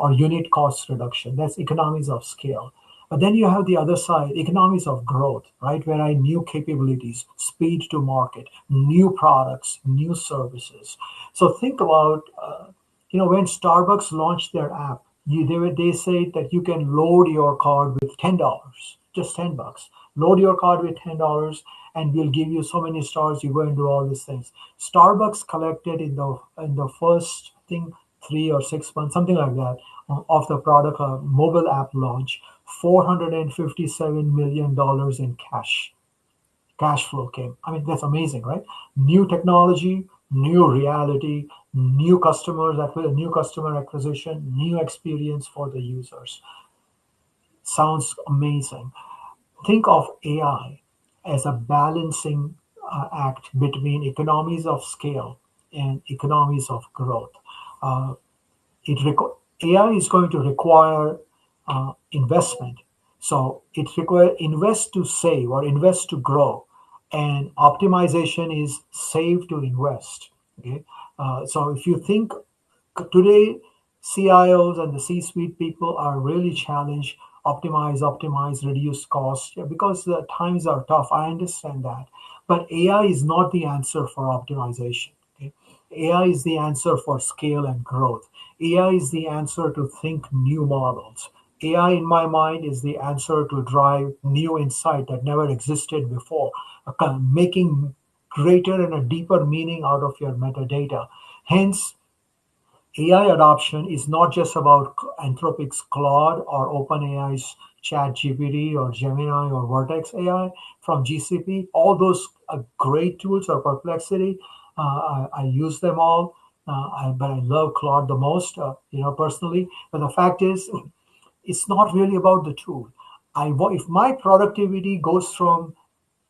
Speaker 1: or unit cost reduction. That's economies of scale. But then you have the other side, economies of growth, right? Where I new capabilities, speed to market, new products, new services. So think about, when Starbucks launched their app, they say that you can load your card with $10, just $10. Load your card with $10, and we'll give you so many stars. You go and do all these things. Starbucks collected in the first, I think, 3 or 6 months, something like that, of the product mobile app launch, $457 million in cash flow came. I mean, that's amazing, right? New technology, new reality, new customer acquisition, new experience for the users. Sounds amazing. Think of AI as a balancing act between economies of scale and economies of growth. Uh, AI is going to require investment. So it requires invest to save or invest to grow, and optimization is save to invest. Okay, so if you think today, CIOs and the C-suite people are really challenged. Optimize, reduce cost, yeah, because the times are tough. I understand that, but AI is not the answer for optimization. Okay? AI is the answer for scale and growth. AI is the answer to think new models. AI, in my mind, is the answer to drive new insight that never existed before, making greater and a deeper meaning out of your metadata. Hence, AI adoption is not just about Anthropic's Claude or OpenAI's ChatGPT or Gemini or Vertex AI from GCP. All those are great tools, or Perplexity. I use them all, but I love Claude the most, personally. But the fact is, it's not really about the tool. If my productivity goes from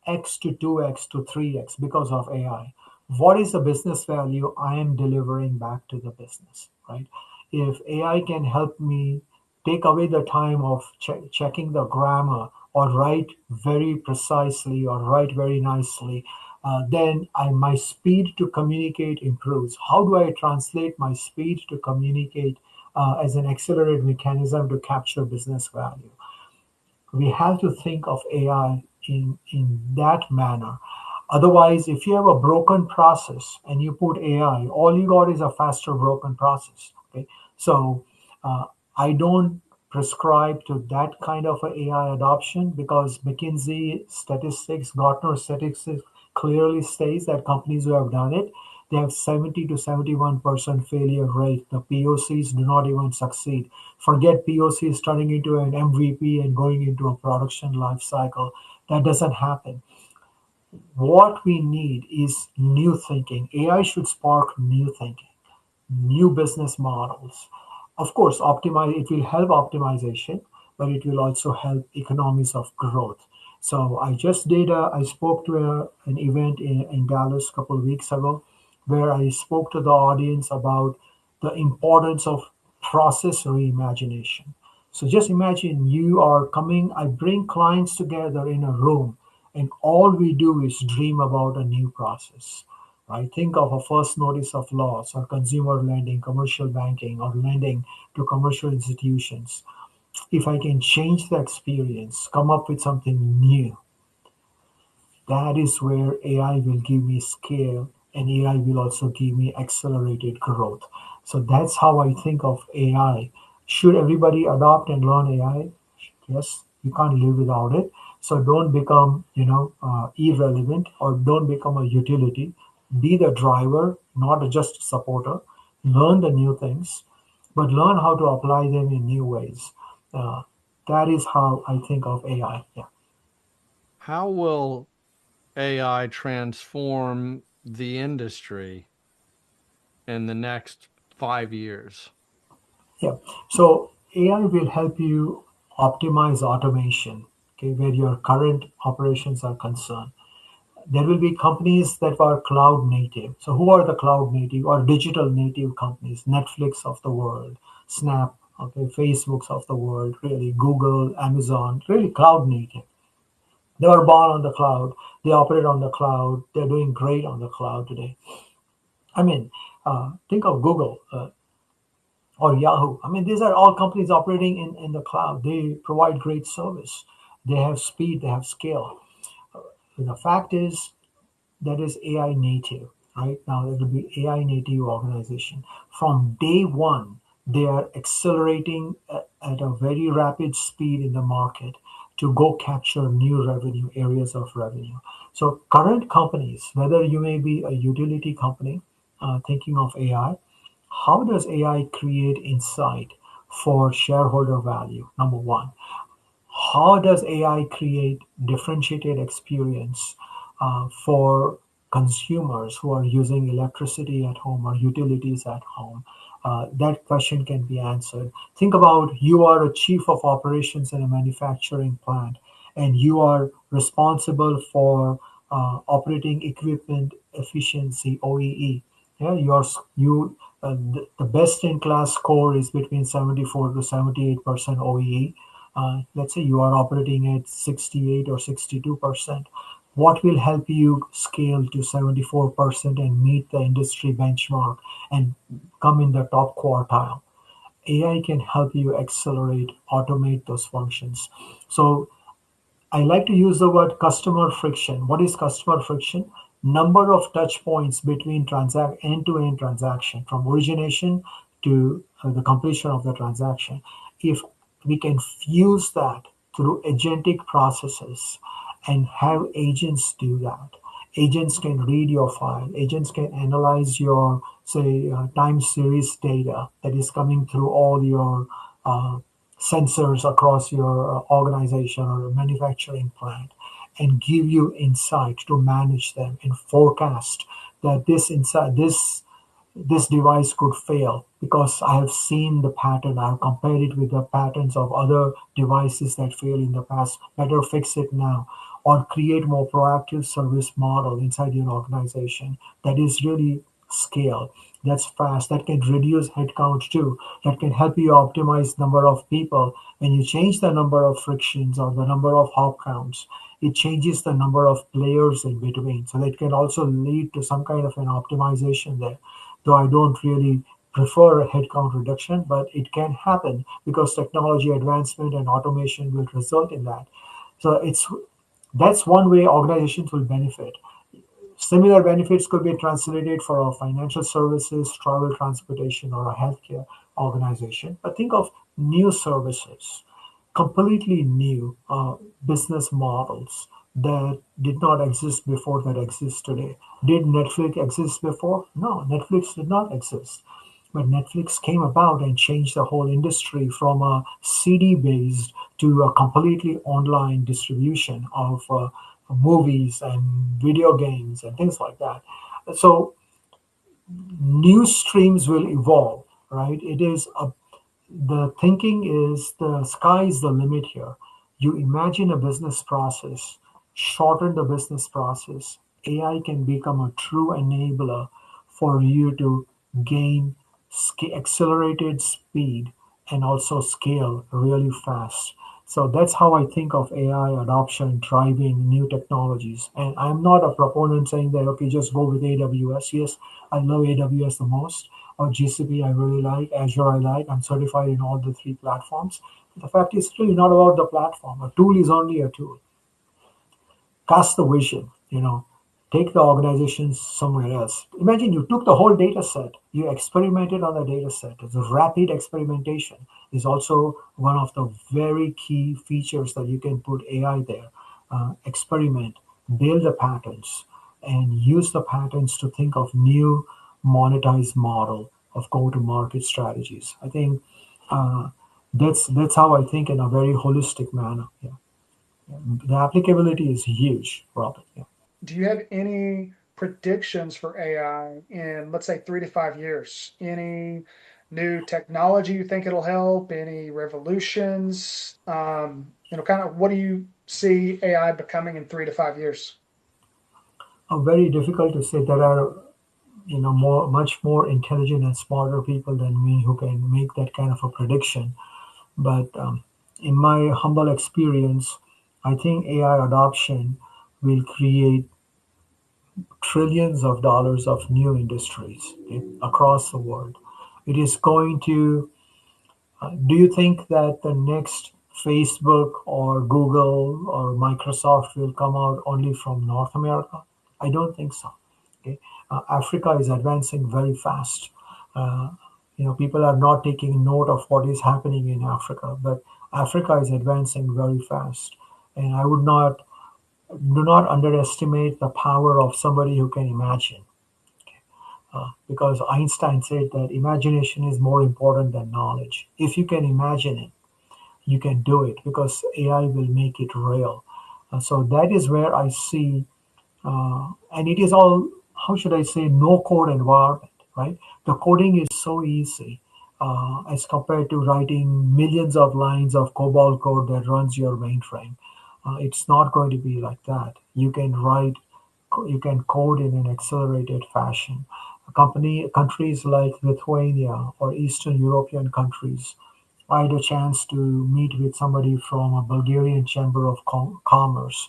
Speaker 1: X to 2X to 3X because of AI. What is the business value I am delivering back to the business, right? If AI can help me take away the time of checking the grammar or write very precisely or write very nicely, then my speed to communicate improves. How do I translate my speed to communicate as an accelerated mechanism to capture business value? We have to think of AI in that manner. Otherwise, if you have a broken process and you put AI, all you got is a faster broken process. Okay, so I don't prescribe to that kind of a AI adoption because McKinsey statistics, Gartner statistics clearly states that companies who have done it, they have 70 to 71% failure rate. The POCs do not even succeed. Forget POCs turning into an MVP and going into a production life cycle. That doesn't happen. What we need is new thinking. AI should spark new thinking, new business models. Of course, optimize it will help optimization, but it will also help economies of growth. So I spoke to an event in Dallas a couple of weeks ago where I spoke to the audience about the importance of process reimagination. So just imagine you are coming, I bring clients together in a room, and all we do is dream about a new process. Right? Think of a first notice of loss or consumer lending, commercial banking, or lending to commercial institutions. If I can change the experience, come up with something new, that is where AI will give me scale and AI will also give me accelerated growth. So that's how I think of AI. Should everybody adopt and learn AI? Yes, you can't live without it. So don't become, irrelevant or don't become a utility. Be the driver, not just a supporter. Learn the new things, but learn how to apply them in new ways. Uh, that is how I think of AI. Yeah.
Speaker 2: How will AI transform the industry in the next 5 years?
Speaker 1: Yeah. So AI will help you optimize automation, okay, where your current operations are concerned. There will be companies that are cloud native. So who are the cloud native or digital native companies? Netflix of the world, Snap, okay, Facebooks of the world, really Google, Amazon, really cloud native. They were born on the cloud. They operate on the cloud. They're doing great on the cloud today. I mean, think of Google. Or Yahoo. I mean, these are all companies operating in the cloud. They provide great service. They have speed, they have scale. The fact is that is AI native, right? Now it will be AI native organization. From day one, they are accelerating at a very rapid speed in the market to go capture new revenue areas of revenue. So current companies, whether you may be a utility company thinking of AI, how does AI create insight for shareholder value? Number one. How does AI create differentiated experience for consumers who are using electricity at home or utilities at home? That question can be answered. Think about you are a chief of operations in a manufacturing plant and you are responsible for operating equipment efficiency OEE. Yeah, the best in class score is between 74 to 78% OEE. Let's say you are operating at 68 or 62%. What will help you scale to 74% and meet the industry benchmark and come in the top quartile? AI can help you accelerate, automate those functions. So I like to use the word customer friction. What is customer friction? Number of touch points between end-to-end transaction from origination to the completion of the transaction. If we can fuse that through agentic processes and have agents do that, agents can read your file, agents can analyze your, say, time series data that is coming through all your uh, sensors across your organization or manufacturing plant and give you insight to manage them and forecast that this device could fail because I have seen the pattern. I've compared it with the patterns of other devices that failed in the past. Better fix it now. Or create more proactive service model inside your organization that is really scale. That's fast. That can reduce headcount too. That can help you optimize number of people. When you change the number of frictions or the number of hop counts, it changes the number of players in between. So that can also lead to some kind of an optimization there, though I don't really prefer a headcount reduction, but it can happen because technology advancement and automation will result in that. So it's that's one way organizations will benefit. Similar benefits could be translated for a financial services, travel, transportation, or a healthcare organization. But think of new services, completely new business models that did not exist before that exist today. Did Netflix exist before? No, Netflix did not exist. But Netflix came about and changed the whole industry from a CD based to a completely online distribution of movies and video games and things like that. So new streams will evolve, right? The thinking is the sky is the limit here. You imagine a business process, shorten the business process. AI can become a true enabler for you to gain accelerated speed and also scale really fast. So that's how I think of AI adoption driving new technologies. And I'm not a proponent saying that, okay, just go with AWS. Yes, I love AWS the most, or GCP I really like, Azure I like. I'm certified in all the three platforms. The fact is really not about the platform. A tool is only a tool. Cast the vision, take the organization somewhere else. Imagine you took the whole data set, you experimented on the data set. The rapid experimentation is also one of the very key features that you can put AI there. Experiment, build the patterns, and use the patterns to think of new monetized model of go-to-market strategies. I think uh, that's how I think in a very holistic manner. Yeah. The applicability is huge, Robert. Yeah.
Speaker 3: Do you have any predictions for AI in, let's say, 3 to 5 years? Any new technology you think it'll help? Any revolutions? Kind of what do you see AI becoming in 3 to 5 years?
Speaker 1: Very difficult to say. There are much more intelligent and smarter people than me who can make that kind of a prediction. But in my humble experience, I think AI adoption will create trillions of dollars of new industries, okay, across the world. It is going to Do you think that the next Facebook or Google or Microsoft will come out only from North America? I don't think so. Okay, Africa is advancing very fast. Uh, People are not taking note of what is happening in Africa, but Africa is advancing very fast, and I would not do not underestimate the power of somebody who can imagine. Because Einstein said that imagination is more important than knowledge. If you can imagine it, you can do it because AI will make it real. So that is where I see, and it is all, how should I say, no code environment, right? The coding is so easy as compared to writing millions of lines of COBOL code that runs your mainframe. It's not going to be like that. You can code in an accelerated fashion. Countries like Lithuania or Eastern European countries, I had a chance to meet with somebody from a Bulgarian Chamber of Commerce.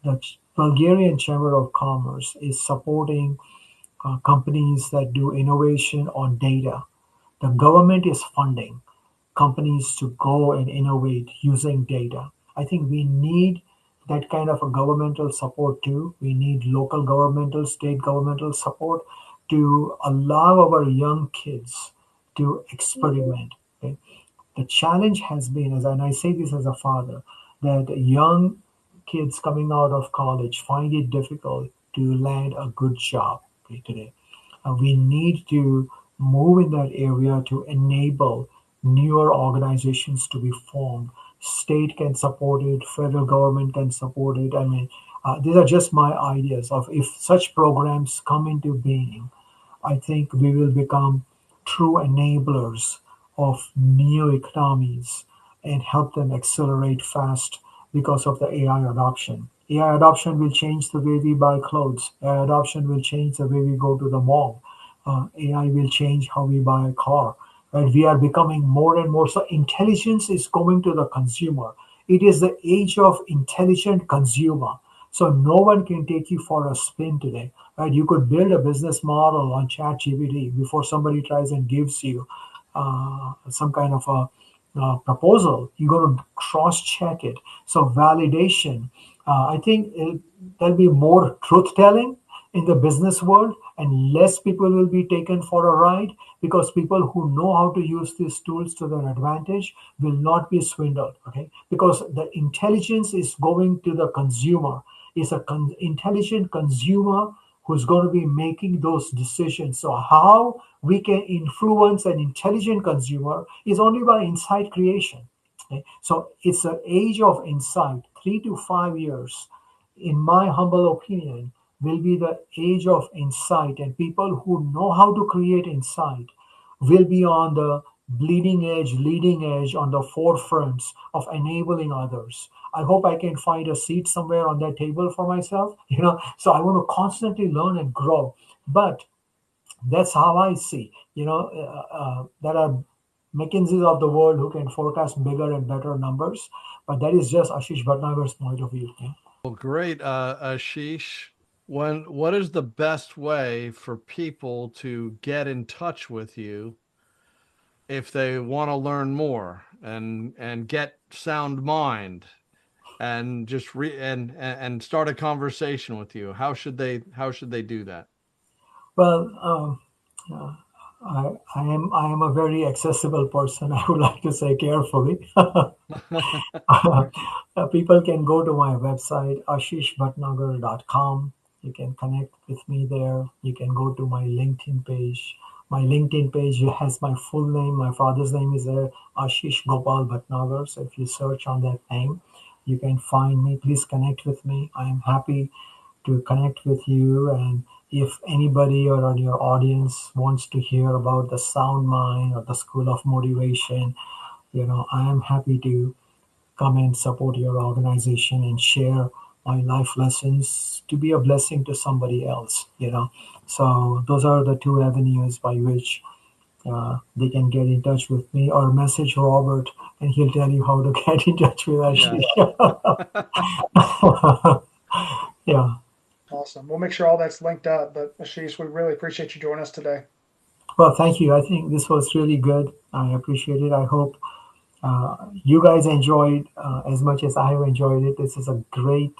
Speaker 1: The Bulgarian Chamber of Commerce is supporting companies that do innovation on data. The government is funding companies to go and innovate using data. I think we need that kind of a governmental support too. We need local governmental, state governmental support to allow our young kids to experiment. Okay? The challenge has been, and I say this as a father, that young kids coming out of college find it difficult to land a good job, okay, today. We need to move in that area to enable newer organizations to be formed. State can support it, federal government can support it. I mean, these are just my ideas of if such programs come into being, I think we will become true enablers of new economies and help them accelerate fast because of the AI adoption. AI adoption will change the way we buy clothes. AI adoption will change the way we go to the mall. AI will change how we buy a car. Right? We are becoming more and more. So intelligence is going to the consumer. It is the age of intelligent consumer. So no one can take you for a spin today. Right? You could build a business model on ChatGPT before somebody tries and gives you some kind of a proposal. You got to cross check it. So validation. I think there'll be more truth telling in the business world, and less people will be taken for a ride, because people who know how to use these tools to their advantage will not be swindled. Okay, because the intelligence is going to the consumer. Is a intelligent consumer who's going to be making those decisions. So how we can influence an intelligent consumer is only by insight creation. Okay? So it's an age of insight. 3 to 5 years, in my humble opinion, will be the age of insight, and people who know how to create insight will be on the bleeding edge, leading edge, on the forefronts of enabling others. I hope I can find a seat somewhere on that table for myself. So I want to constantly learn and grow. But that's how I see. There are McKinseys of the world who can forecast bigger and better numbers, but that is just Ashish Bhatnagar's point of view. Yeah?
Speaker 2: Well, great, Ashish. What is the best way for people to get in touch with you if they want to learn more and get sound mind and just and start a conversation with you? How should they do that?
Speaker 1: Well, uh, I am a very accessible person. I would like to say carefully. People can go to my website, ashishbhatnagar.com. You can connect with me there. You can go to my LinkedIn page. My LinkedIn page has my full name. My father's name is there, Ashish Gopal Bhatnagar. So if you search on that name, you can find me. Please connect with me. I am happy to connect with you. And if anybody or on your audience wants to hear about the Sound Mind or the School of Motivation, I am happy to come and support your organization and share my life lessons to be a blessing to somebody else. So those are the two avenues by which they can get in touch with me, or message Robert and he'll tell you how to get in touch with
Speaker 2: Yes.
Speaker 1: Ashish. Yeah.
Speaker 3: Awesome. We'll make sure all that's linked up. But Ashish, we really appreciate you joining us today.
Speaker 1: Well, thank you. I think this was really good. I appreciate it. I hope you guys enjoyed as much as I have enjoyed it. This is a great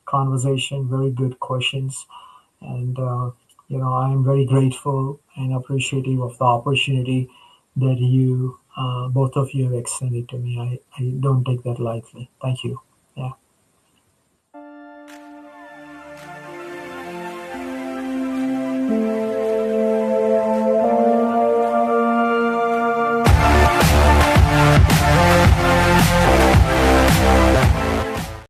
Speaker 1: conversation, very good questions. And, I am very grateful and appreciative of the opportunity that both of you have extended to me. I don't take that lightly. Thank you. Yeah.